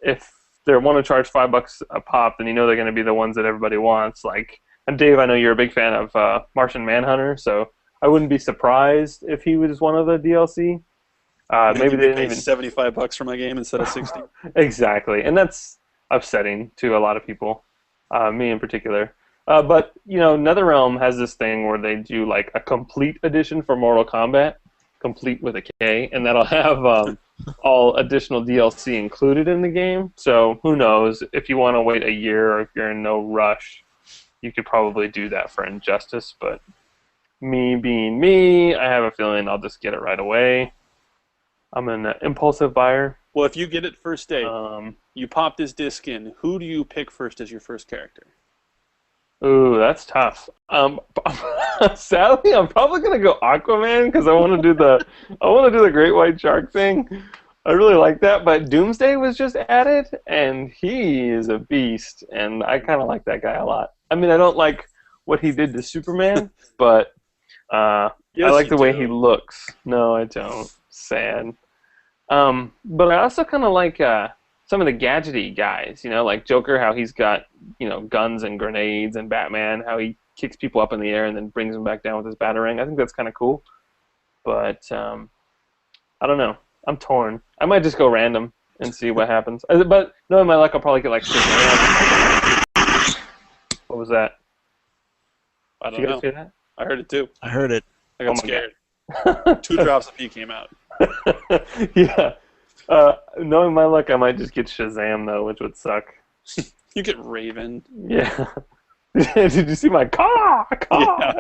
if they want to charge $5 a pop, then you know they're going to be the ones that everybody wants. Like, and Dave, I know you're a big fan of Martian Manhunter, so I wouldn't be surprised if he was one of the DLC. Maybe they didn't even $75 for my game instead of 60. Exactly, and that's upsetting to a lot of people, me in particular. But NetherRealm has this thing where they do like a complete edition for Mortal Kombat, complete with a K, and that'll have all additional DLC included in the game. So who knows? If you want to wait a year or if you're in no rush, you could probably do that for Injustice. But me being me, I have a feeling I'll just get it right away. I'm an impulsive buyer. Well, if you get it first day, you pop this disc in, who do you pick first as your first character? Ooh, that's tough. Sadly, I'm probably gonna go Aquaman because I want to do the Great White Shark thing. I really like that, but Doomsday was just added, and he is a beast, and I kind of like that guy a lot. I mean, I don't like what he did to Superman, but I like the way he looks. No, I don't. Sad. But I also kind of like some of the gadgety guys, like Joker, how he's got, guns and grenades, and Batman, how he kicks people up in the air and then brings them back down with his Batarang. I think that's kind of cool. But I don't know. I'm torn. I might just go random and see what happens. But knowing my luck, I'll probably get like Shazam. What was that? I don't Did you guys know. hear that? I heard it too. I heard it. I got scared. 2 drops of pee came out. Yeah. Knowing my luck, I might just get Shazam, though, which would suck. You get Raven. Yeah. Did you see my caw? Yeah.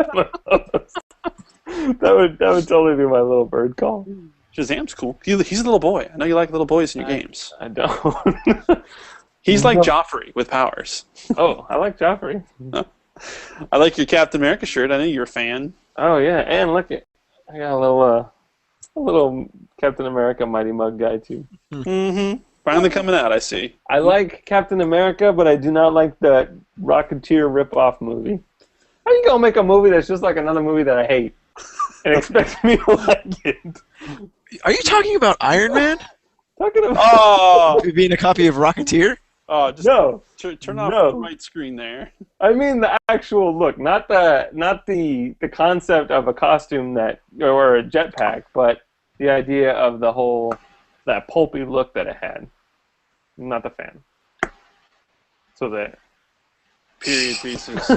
that would totally be my little bird call. Shazam's cool. He's a little boy. I know you like little boys in your games. I don't. He's like Joffrey with powers. Oh, I like Joffrey. I like your Captain America shirt. I know you're a fan. Oh yeah, and look at I got a little Captain America Mighty Mug guy too. Mm-hmm. Finally coming out, I see. I like Captain America, but I do not like the Rocketeer rip-off movie. How you gonna make a movie that's just like another movie that I hate and expect me to like it? Are you talking about Iron Man? Talking about Oh, Being a copy of Rocketeer? just no. turn off No. the right screen there. I mean the actual look, not the concept of a costume that or a jetpack, but the idea of the whole that pulpy look that it had. I'm not the fan. So there. Period pieces.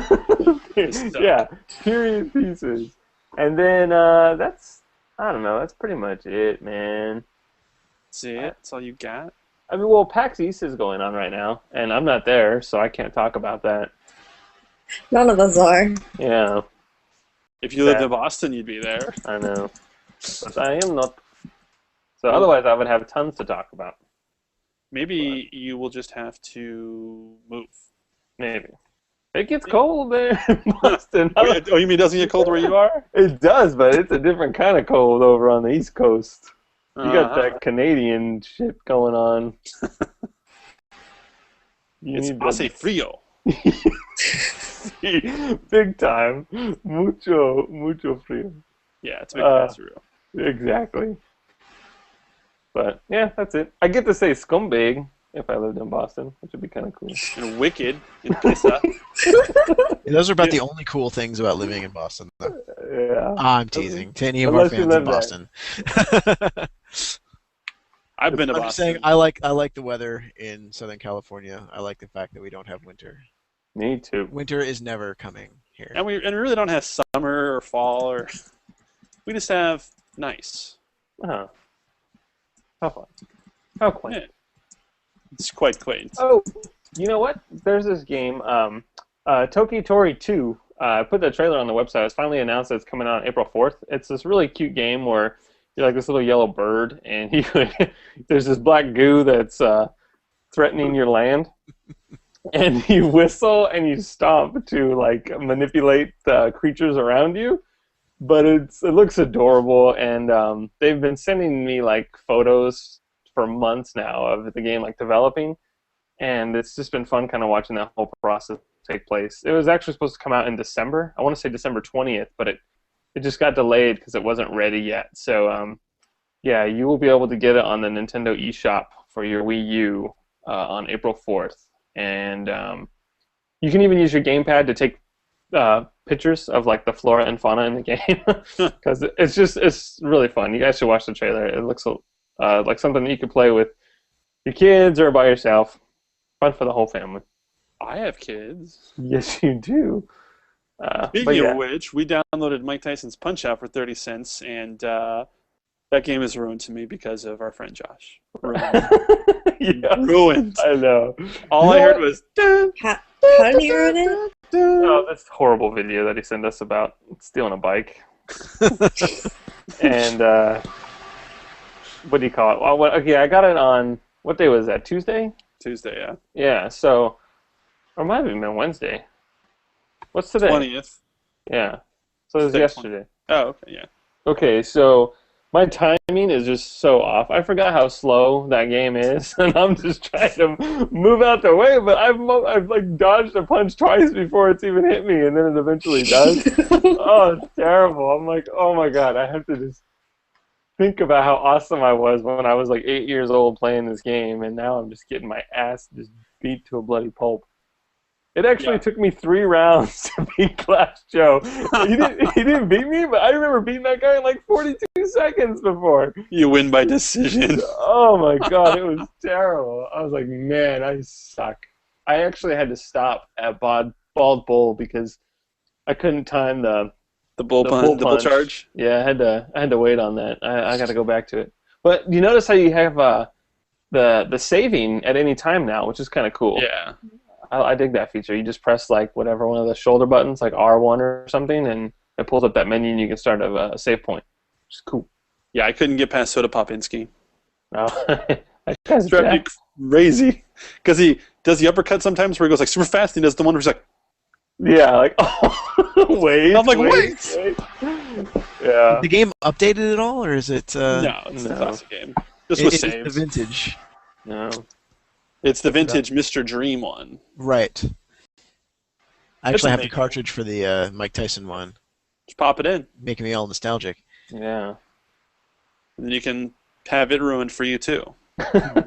Yeah, period pieces. And then that's I don't know. That's pretty much it, man. That's it? That's all you got? I mean, well, PAX East is going on right now, and I'm not there, so I can't talk about that. None of us are. Yeah, If you lived in Boston, you'd be there. I know, but I am not. So otherwise, I would have tons to talk about. Maybe you will just have to move. Maybe it gets cold there in Boston. Oh, you mean it doesn't get cold where you are? It does, but it's a different kind of cold over on the East Coast. You got Uh-huh. that Canadian shit going on. It's hace frío. Big time. Mucho frío. Yeah, it's big frío. Exactly. But, yeah, that's it. I get to say scumbag if I lived in Boston, which would be kind of cool. And wicked in Pisa. Those are about the only cool things about living in Boston, though. Yeah. I'm teasing. To any of our Unless you fans in live Boston. I've been to I'm Boston. just saying, I like the weather in Southern California. I like the fact that we don't have winter. Me too. Winter is never coming here. And we really don't have summer or fall or we just have nice. Uh-huh. How fun. How quaint. Yeah. It's quite quaint. Oh, you know what? There's this game, Toki Tori 2. I put the trailer on the website. It's finally announced that it's coming out on April 4th. It's this really cute game where you're like this little yellow bird, and there's this black goo that's threatening your land. And you whistle and you stomp to like manipulate the creatures around you. But it looks adorable, and they've been sending me like photos for months now of the game like developing, and it's just been fun kind of watching that whole process take place. It was actually supposed to come out in December. I want to say December 20th, but it just got delayed because it wasn't ready yet. So yeah, you will be able to get it on the Nintendo eShop for your Wii U on April 4th, and you can even use your gamepad to take pictures of like the flora and fauna in the game because it's really fun. You guys should watch the trailer. It looks like something that you could play with your kids or by yourself. Fun for the whole family. I have kids. Yes, you do. Speaking of which, we downloaded Mike Tyson's Punch-Out for 30 cents, and that game is ruined to me because of our friend Josh. Ruined. Yeah, Ruined. I know. All I heard was, dun, How did you ruin it? Oh, this horrible video that he sent us about stealing a bike. And what do you call it? Well, okay, I got it on, what day was that? Tuesday? Tuesday, yeah. Yeah, so, or it might have even been Wednesday. What's today? 20th. Yeah. So it was Tuesday, yesterday. Oh, okay, yeah. Okay, so my timing is just so off. I forgot how slow that game is, and I'm just trying to move out the way, but I've like dodged a punch twice before it's even hit me, and then it eventually does. Oh, it's terrible. I'm like, oh my god, I have to just think about how awesome I was when I was like 8 years old playing this game, and now I'm just getting my ass just beat to a bloody pulp. It actually took me 3 rounds to beat Glass Joe. He didn't beat me, but I remember beating that guy in like 42 seconds before. You win by decision. Oh my god, it was terrible. I was like, man, I suck. I actually had to stop at Bald Bull because I couldn't time the bull punch. charge. Yeah, I had to wait on that. I got to go back to it. But you notice how you have the saving at any time now, which is kind of cool. Yeah. I dig that feature. You just press like whatever one of the shoulder buttons, like R1 or something, and it pulls up that menu, and you can start a save point, which is cool. Yeah, I couldn't get past Soda Popinski. No, that guy's It's driving me jacked. crazy. Because he does the uppercut sometimes where he goes like super fast, and he does the one where he's like, Yeah, like oh, wait. I'm like, wait. Yeah. The game updated at all, or is it? no, it's the No. classic game. Just with It's the saves. vintage. No. It's the vintage Mr. Dream one. Right. I actually have the amazing. cartridge for the Mike Tyson one, Just pop it in, making me all nostalgic. Yeah. and then you can have it ruined for you too. I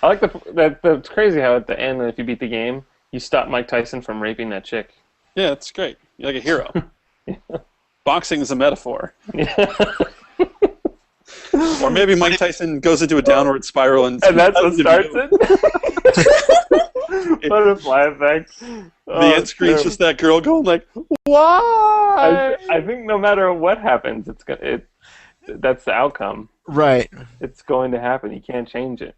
like that's crazy how at the end, if you beat the game, you stop Mike Tyson from raping that chick. Yeah, it's great. You're like a hero. Boxing is a metaphor. Or maybe Mike Tyson goes into a downward spiral and And that's what starts it? Butterfly effect. The end screen's just that girl going like, "Why?" I think no matter what happens, that's the outcome. Right. It's going to happen. You can't change it.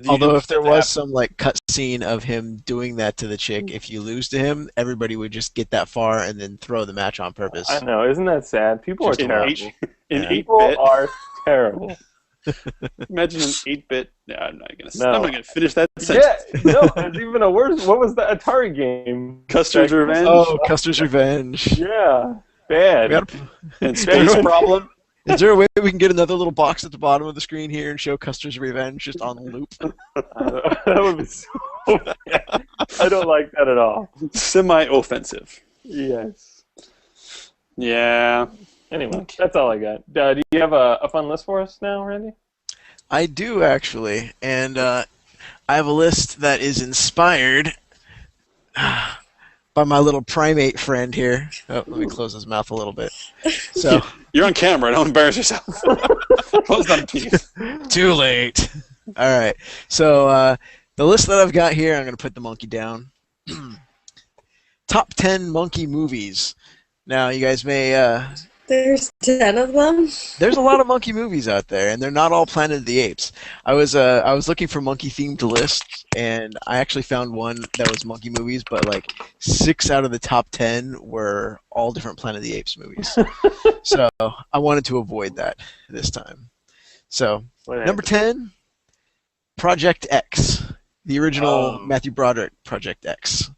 Although if there was some like cut scene of him doing that to the chick, if you lose to him, everybody would just get that far and then throw the match on purpose. I know. Isn't that sad? People are Just in terrible. in Yeah. 8-bit. People are terrible. Imagine an 8-bit. No, I'm not gonna. No. I'm not gonna finish that sentence. Yeah, no, there's even a worse. What was the Atari game? Custer's Revenge Oh, Custer's Revenge. Yeah, bad. We gotta- and Space Problem. Is there a way we can get another little box at the bottom of the screen here and show Custer's Revenge just on loop? That would be so bad. I don't like that at all. Semi-offensive. Yes. Yeah. Anyway, that's all I got. Do you have a fun list for us now, Randy? I do actually, and I have a list that is inspired by my little primate friend here. Oh, let me close his mouth a little bit. So You're on camera. Don't embarrass yourself. Close that piece. too late. All right. So the list that I've got here, I'm going to put the monkey down. Top 10 monkey movies. Now, you guys may. There's 10 of them? There's a lot of monkey movies out there, and they're not all Planet of the Apes. I was looking for monkey-themed lists, and I actually found one that was monkey movies, but like 6 out of the top 10 were all different Planet of the Apes movies. So I wanted to avoid that this time. So number 10, Project X, the original Matthew Broderick Project X.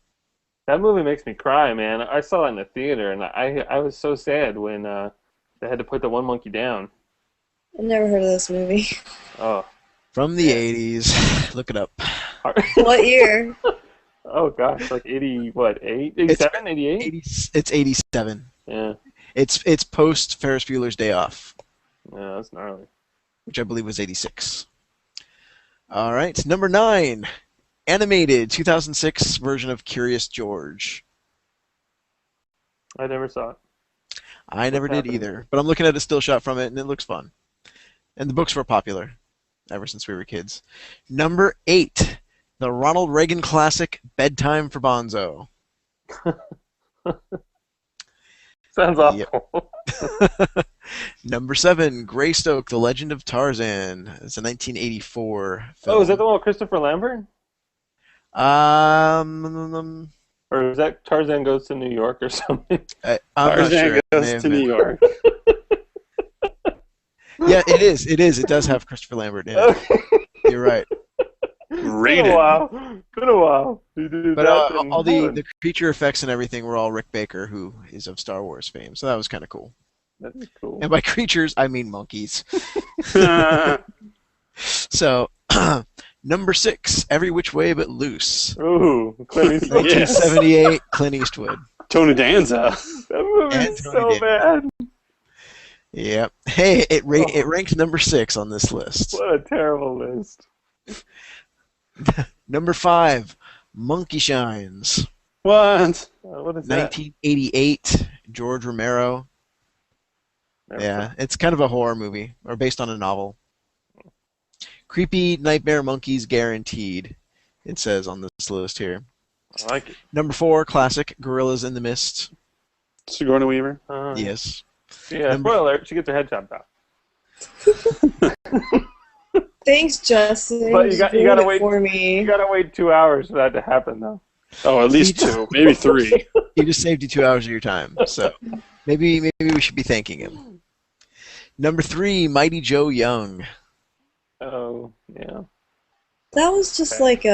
That movie makes me cry, man. I saw it in the theater, and I was so sad when they had to put the one monkey down. I've never heard of this movie. Oh. From the 80s. Look it up. What year? Oh, gosh, like 80, what, 87, 88? It's 87. Yeah. It's post Ferris Bueller's Day Off, Yeah, that's gnarly. which I believe was 86. All right, number 9, animated 2006 version of Curious George. I never saw it. I never did happening? either, but I'm looking at a still shot from it, and it looks fun. And the books were popular ever since we were kids. Number 8, the Ronald Reagan classic Bedtime for Bonzo. Sounds awful. Number 7, Greystoke, The Legend of Tarzan. It's a 1984 film. Oh, is that the one with Christopher Lambert? Or is that Tarzan Goes to New York or something? I'm not Tarzan sure. It may Goes have to been. New York. Yeah, it is. It is. It does have Christopher Lambert in it. You're right. Been a Rated. while. Been a while. You do But that and- all the creature effects and everything were all Rick Baker, who is of Star Wars fame. So that was kind of cool. That is cool. And by creatures, I mean monkeys. So, number 6, Every Which Way But Loose. Ooh, Clint Eastwood. Yes. 1978, Clint Eastwood. Tony Danza. That movie And is Tony so Danza. bad. Yep. Hey, it ranked number 6 on this list. What a terrible list. Number 5, Monkey Shines. What? What is that? 1988, George Romero. Never Yeah, it's kind of a horror movie, or based on a novel. Creepy Nightmare Monkeys Guaranteed, it says on this list here. I like it. Number 4, classic, Gorillas in the Mist. Sigourney Weaver. Yes. Yeah, spoiler alert, she gets her head chopped off. Thanks, Justin. But you gotta ruined it wait- for me. You gotta wait 2 hours for that to happen, though. Oh, at least 2, maybe 3. He just saved you 2 hours of your time, so maybe we should be thanking him. Number 3, Mighty Joe Young. Oh, yeah. That was just Okay. like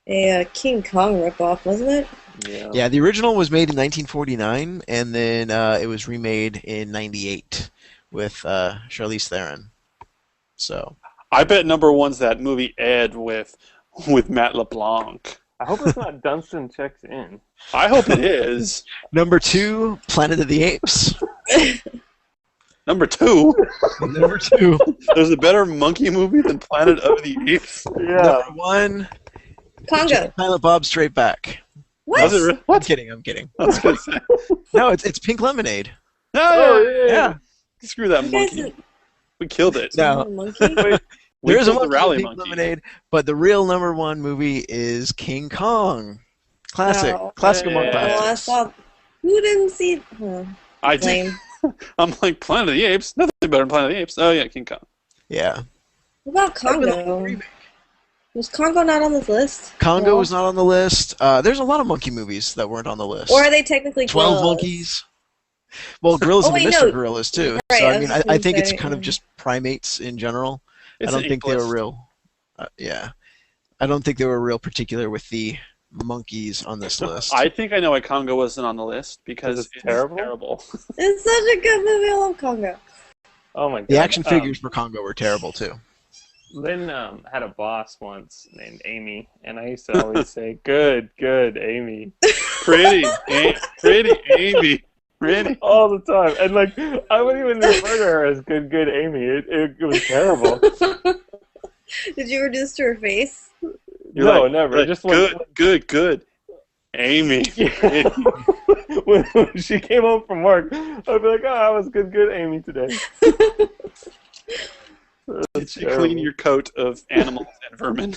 a King Kong ripoff, wasn't it? Yeah. Yeah, the original was made in 1949, and then it was remade in 98 with Charlize Theron. So, I bet number one's that movie Ed with Matt LeBlanc. I hope it's not Dunstan Checks In. I hope it is. number 2, Planet of the Apes. Number 2, Number 2. there's a better monkey movie than Planet of the Apes. Yeah. Number 1, Congo. Silent Bob Straight Back. What? Was it really? I'm kidding, I'm kidding. I was gonna say. No, it's Pink Lemonade. No, Oh, yeah. yeah. Screw that You guys monkey. didn't- We killed it. No. Monkey? We There is a killed the monkey rally in Pink monkey. Lemonade, but the real number 1 movie is King Kong. Classic. Oh. Classic among Yeah. Oh, I classics. saw. Who didn't see? Huh. I did. Lame. I'm like Planet of the Apes. Nothing better than Planet of the Apes. Oh yeah, King Kong. Yeah. What about Congo? Was Congo not on this list? Congo No? was not on the list. There's a lot of monkey movies that weren't on the list. Or are they technically 12 gorillas? monkeys. Well, gorillas Oh, and wait, Mr. no. Gorillas too. Right, So I I was mean, just I gonna think it's say, kind of just primates in general. It's I don't an think they were list. real. Yeah, I don't think they were real particular with the monkeys on this list. I think I know why Congo wasn't on the list because Is it terrible? It's such a good movie. I love Congo. Oh my god. The action figures for Congo were terrible too. Lynn had a boss once named Amy, and I used to always say, "Good, good, Amy," Pretty, pretty Amy, pretty. all the time. And like, I wouldn't even refer to her as "good, good, Amy." It was terrible. Did you reduce to her face? You're No, like- never. like, Just good, Amy. Yeah. when she came home from work, I'd be like, "Oh, I was good, good, Amy today." Did you clean your coat of animals and vermin?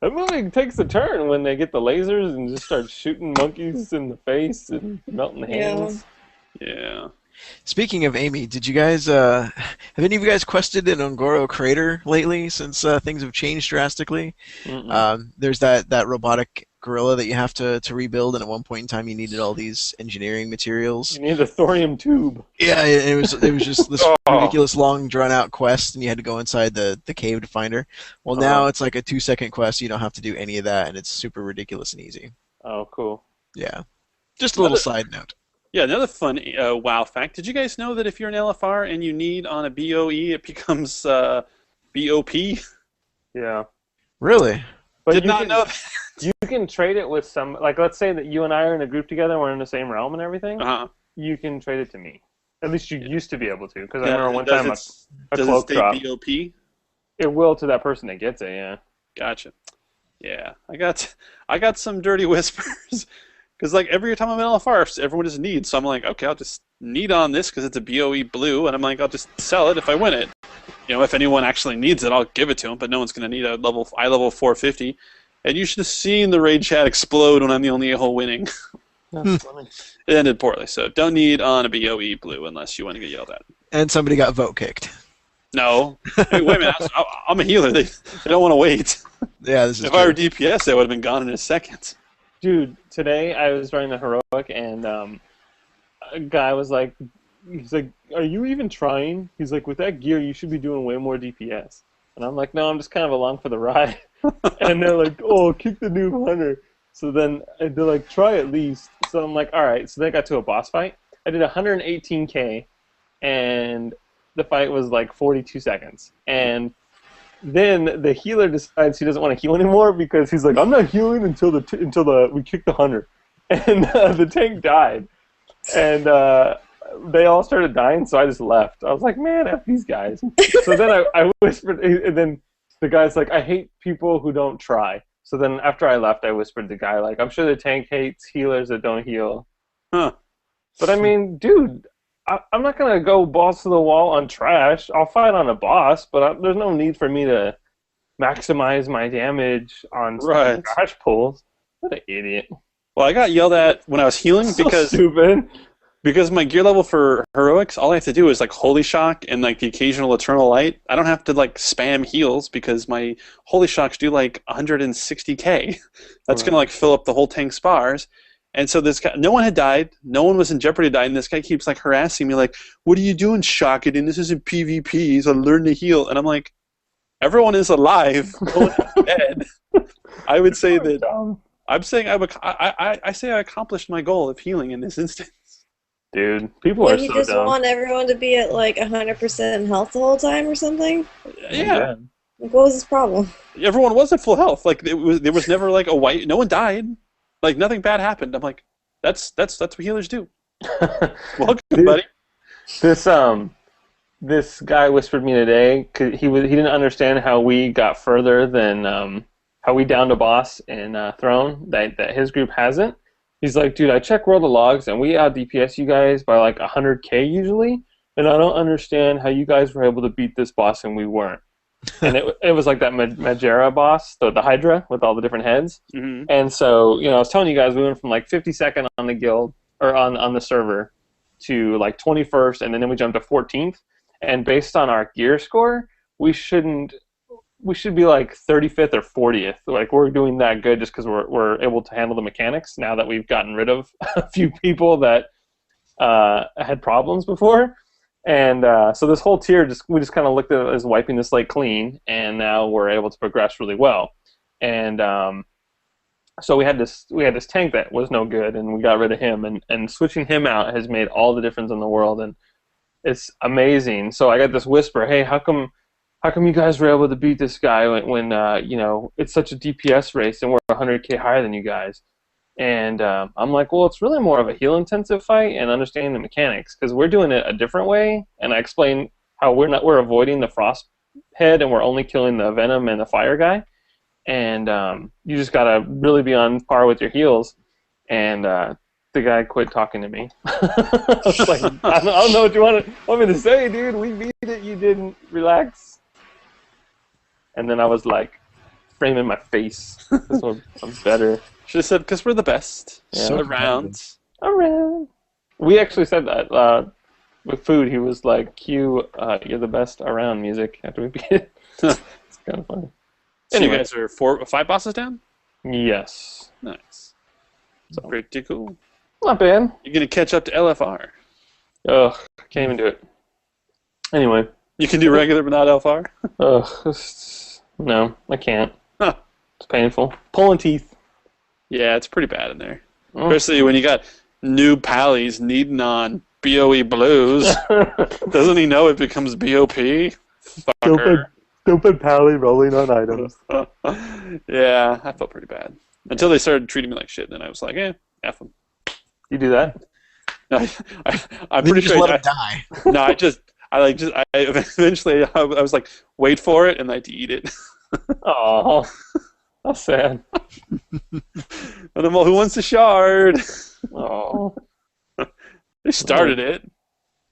That movie takes a turn when they get the lasers and just start shooting monkeys in the face and melting hands. Yeah. Speaking of Amy, did you guys have any of you guys quested an Ngoro crater lately since things have changed drastically? There's that robotic gorilla that you have to rebuild, and at one point in time you needed all these engineering materials. You need a thorium tube. Yeah, it was just this Oh. ridiculous long drawn out quest, and you had to go inside the cave to find her. Well, now it's like a 2-second quest. You don't have to do any of that, and it's super ridiculous and easy. Oh, cool. Yeah, just a little side note. Yeah, another fun WoW fact. Did you guys know that if you're an LFR and you need on a BOE, it becomes BOP? Yeah. Really? But Did you not can, know that. You can trade it with some, like, let's say that you and I are in a group together, and we're in the same realm and everything. Uh-huh. You can trade it to me. At least you used to be able to, because I Yeah, remember one does time a Does cloak it drop. stay BOP? It will to that person that gets it, yeah. Gotcha. Yeah, I got some dirty whispers. Because like every time I'm in LFR, everyone just needs. So I'm like, okay, I'll just need on this because it's a BOE blue, and I'm like, I'll just sell it if I win it. You know, if anyone actually needs it, I'll give it to them. But no one's going to need a eye level 450. And you should have seen the raid chat explode when I'm the only a-hole winning. That's funny. It ended poorly. So don't need on a BOE blue unless you want to get yelled at. And somebody got vote kicked. No. Hey, wait a minute. I'm a healer. They don't want to wait. Yeah, this is If I were true. DPS, they would have been gone in a second. Dude, today I was running the heroic, and a guy was like, he's like, "Are you even trying?" He's like, "With that gear, you should be doing way more DPS." And I'm like, "No, I'm just kind of along for the ride." And they're like, "Oh, kick the noob hunter." So then they're like, "Try at least." So I'm like, "All right." So then I got to a boss fight. I did 118k, and the fight was like 42 seconds. And then the healer decides he doesn't want to heal anymore because he's like, "I'm not healing until we kick the hunter," and the tank died, and they all started dying. So I just left. I was like, "Man, F these guys." So then I whispered, and then the guy's like, "I hate people who don't try." So then after I left, I whispered to the guy like, "I'm sure the tank hates healers that don't heal." Huh. But I mean, dude, I'm not gonna go balls to the wall on trash. I'll fight on a boss, but there's no need for me to maximize my damage on Right. trash pulls. What an idiot! Well, I got yelled at when I was healing So because stupid. my gear level for heroics, all I have to do is like holy shock and like the occasional eternal light. I don't have to like spam heals because my holy shocks do like 160k. That's gonna like fill up the whole tank's bars. And so this guy, no one had died. No one was in jeopardy of dying. And this guy keeps like harassing me, like, "What are you doing, Shockedin? This isn't PvP. So learn to heal." And I'm like, everyone is alive. No one is dead. I would say that I'm saying I say I accomplished my goal of healing in this instance. Dude, people are You so just dumb. want everyone to be at like 100% health the whole time or something? Yeah. Like, what was his problem? Everyone was at full health. Like there was never like a white. No one died. Like nothing bad happened. I'm like, that's what healers do. Welcome, Dude, buddy. This guy whispered me today. 'Cause he didn't understand how we got further than how we downed a boss in Throne that his group hasn't. He's like, dude, I check World of Logs and we out DPS you guys by like 100k usually, and I don't understand how you guys were able to beat this boss and we weren't. And it was like that Majera boss, the Hydra with all the different heads. Mm-hmm. And so, I was telling you guys, we went from like 52nd on the guild or on the server to like 21st, and then we jumped to 14th. And based on our gear score, we should be like 35th or 40th. Like we're doing that good just because we're able to handle the mechanics now that we've gotten rid of a few people that had problems before. And so this whole tier, we just kind of looked at it as wiping the slate clean, and now we're able to progress really well. And so we had this tank that was no good, and we got rid of him. And switching him out has made all the difference in the world, and it's amazing. So I got this whisper, hey, how come you guys were able to beat this guy when it's such a DPS race and we're 100k higher than you guys? And I'm like, well, it's really more of a heal-intensive fight and understanding the mechanics, because we're doing it a different way. And I explain how we're avoiding the frost head and we're only killing the venom and the fire guy. And you just gotta really be on par with your heals. And the guy quit talking to me. I was like, I don't know what you want me to say, dude. We beat it. You didn't. Relax. And then I was like, framing my face. This one, I'm better. Should have said, because we're the best. Yeah. So Around. We actually said that with food. He was like, "Q, you're the best around." Music after we beat it. It's kind of funny. So Anyway. you guys are 5 bosses down? Yes. Nice. So. Pretty cool. Not bad. You're going to catch up to LFR. Ugh, can't even do it. Anyway. You can do regular but not LFR? Ugh, no, I can't. Huh. It's painful. Pulling teeth. Yeah, it's pretty bad in there. Especially when you got new pallies needing on BOE blues. Doesn't he know it becomes BOP? Fucker. Stupid pally rolling on items. Yeah, I felt pretty bad. Until they started treating me like shit, then I was like, F them. You do that? I'm Then pretty you just sure. let him die. No, I eventually I was like, wait for it, and I had to eat it. Oh, that's sad. And I'm all, who wants a shard? Oh, They started it.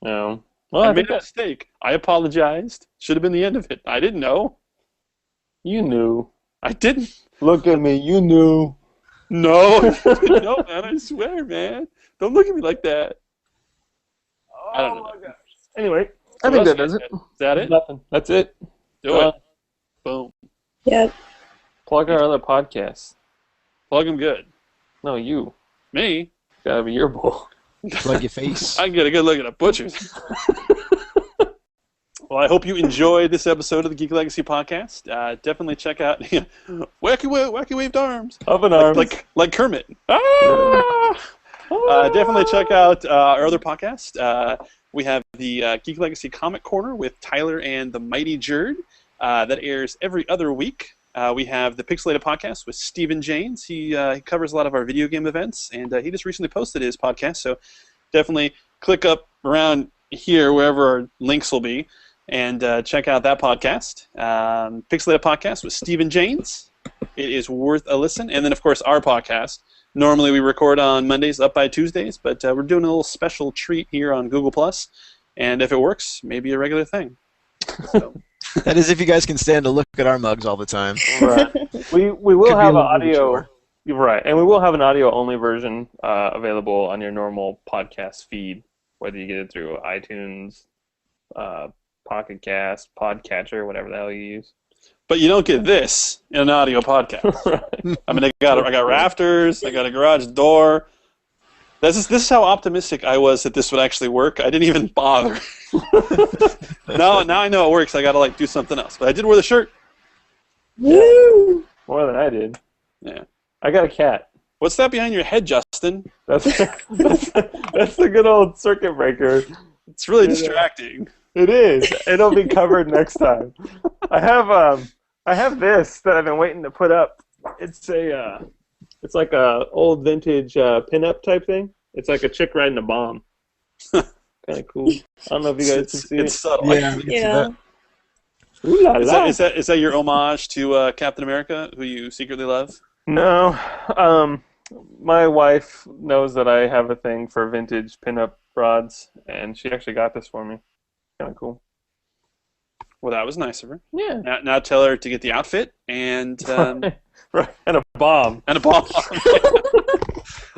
no. Well, I I made think a mistake. I apologized. Should have been the end of it. I didn't know. you knew. I didn't. Look at me. You knew. No, no, man. I swear, man. Don't look at me like that. I don't know. Anyway, So I think what that else does you it. got? Is that it? Nothing. That's it. Do it. Boom. Yep. Plug our other podcasts. Plug them good. No, you. Me? Gotta be your bull. Plug your face. I can get a good look at a butcher's. Well, I hope you enjoyed this episode of the Geek Legacy podcast. Definitely check out Wacky Waved Arms. Up in arms. Like Kermit. Ah! Definitely check out our other podcast. We have the Geek Legacy Comic Corner with Tyler and the Mighty Jerd. That airs every other week. We have the Pixelated Podcast with Stephen Janes. He covers a lot of our video game events, and he just recently posted his podcast, so definitely click up around here, wherever our links will be, and check out that podcast. Pixelated Podcast with Stephen Janes. It is worth a listen. And then, of course, our podcast. Normally we record on Mondays, up by Tuesdays, but we're doing a little special treat here on Google+, and if it works, maybe a regular thing. So. That is if you guys can stand to look at our mugs all the time. Right. We will Could be have a an little bit audio. short. Right, and we will have an audio-only version available on your normal podcast feed, whether you get it through iTunes, Pocket Cast, Podcatcher, whatever the hell you use. But you don't get this in an audio podcast. Right. I mean, I got rafters, I got a garage door, This is how optimistic I was that this would actually work. I didn't even bother. Now I know it works. I gotta do something else. But I did wear the shirt. Woo! More than I did. Yeah. I got a cat. What's that behind your head, Justin? That's the good old circuit breaker. It's really distracting. It is. It'll be covered next time. I have this that I've been waiting to put up. It's like a old vintage pinup type thing. It's like a chick riding a bomb. Kind of cool. I don't know if you guys can see It's it. subtle. Yeah. Ooh la la. Is that your homage to Captain America, who you secretly love? No. My wife knows that I have a thing for vintage pinup rods, and she actually got this for me. Kind of cool. Well, that was nice of her. Yeah. Now tell her to get the outfit and Right. And a bomb. and a bomb.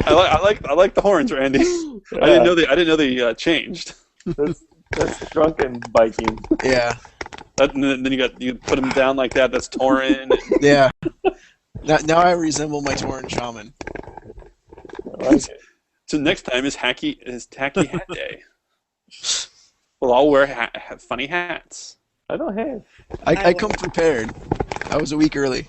I like the horns, Randy. Yeah. I didn't know they changed. That's drunken biking. Yeah. And then you put them down like that. That's Torin. Yeah. Now I resemble my Tauren shaman. I like it. So next time is Tacky Hat Day. We'll all wear funny hats. I don't have. I come prepared. I was a week early.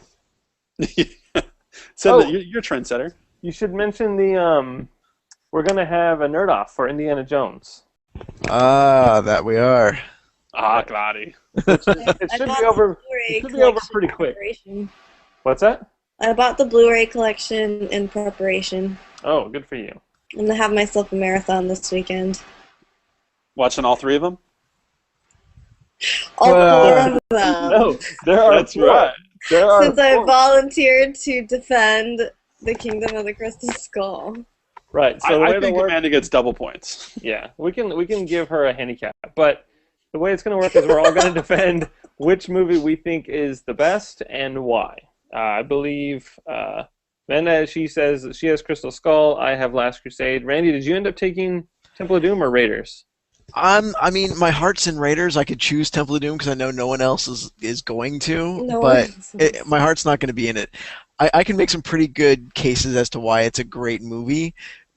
So you're a trendsetter. You should mention we're gonna have a nerd off for Indiana Jones. That we are. Ah, Glady. It should be over. It should be over pretty quick. What's that? I bought the Blu-ray collection in preparation. Oh, good for you. I'm gonna have myself a marathon this weekend. Watching all three of them? All four of them. No, there are That's four. right. There are Since I four. volunteered to defend the Kingdom of the Crystal Skull. Right. So the way I it'll think work, Amanda gets double points. yeah, we can give her a handicap, but the way it's going to work is we're all going to defend which movie we think is the best and why. I believe Amanda, she says she has Crystal Skull. I have Last Crusade. Randy, did you end up taking Temple of Doom or Raiders? I mean, my heart's in Raiders. I could choose Temple of Doom because I know no one else is going to. No but one- my heart's not going to be in it. I can make some pretty good cases as to why it's a great movie.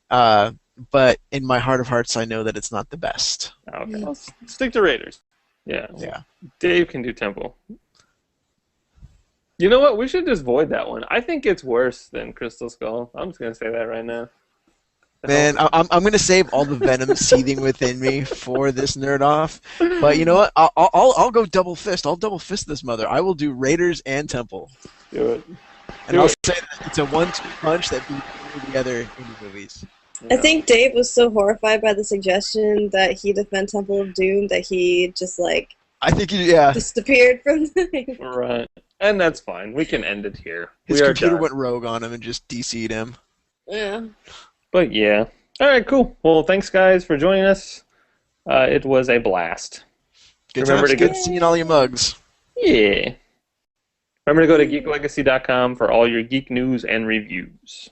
But in my heart of hearts, I know that it's not the best. Okay. Let's stick to Raiders. Yeah. Yeah. Dave can do Temple. You know what? We should just void that one. I think it's worse than Crystal Skull. I'm just gonna say that right now. Man, I'm going to save all the venom seething within me for this nerd off. But you know what? I'll go double fist. I'll double fist this mother. I will do Raiders and Temple. Do it. And I'll say that it's a 1-2 punch that beats all the other indie movies. I think Dave was so horrified by the suggestion that he defend Temple of Doom that he just I think yeah. disappeared from the Right. And that's fine. We can end it here. His we are computer done. went rogue on him and just DC'd him. Yeah. But yeah. All right, cool. Well, thanks guys for joining us. It was a blast. Good Remember times, to good seeing all your mugs. Yeah. Remember to go to geeklegacy.com for all your geek news and reviews.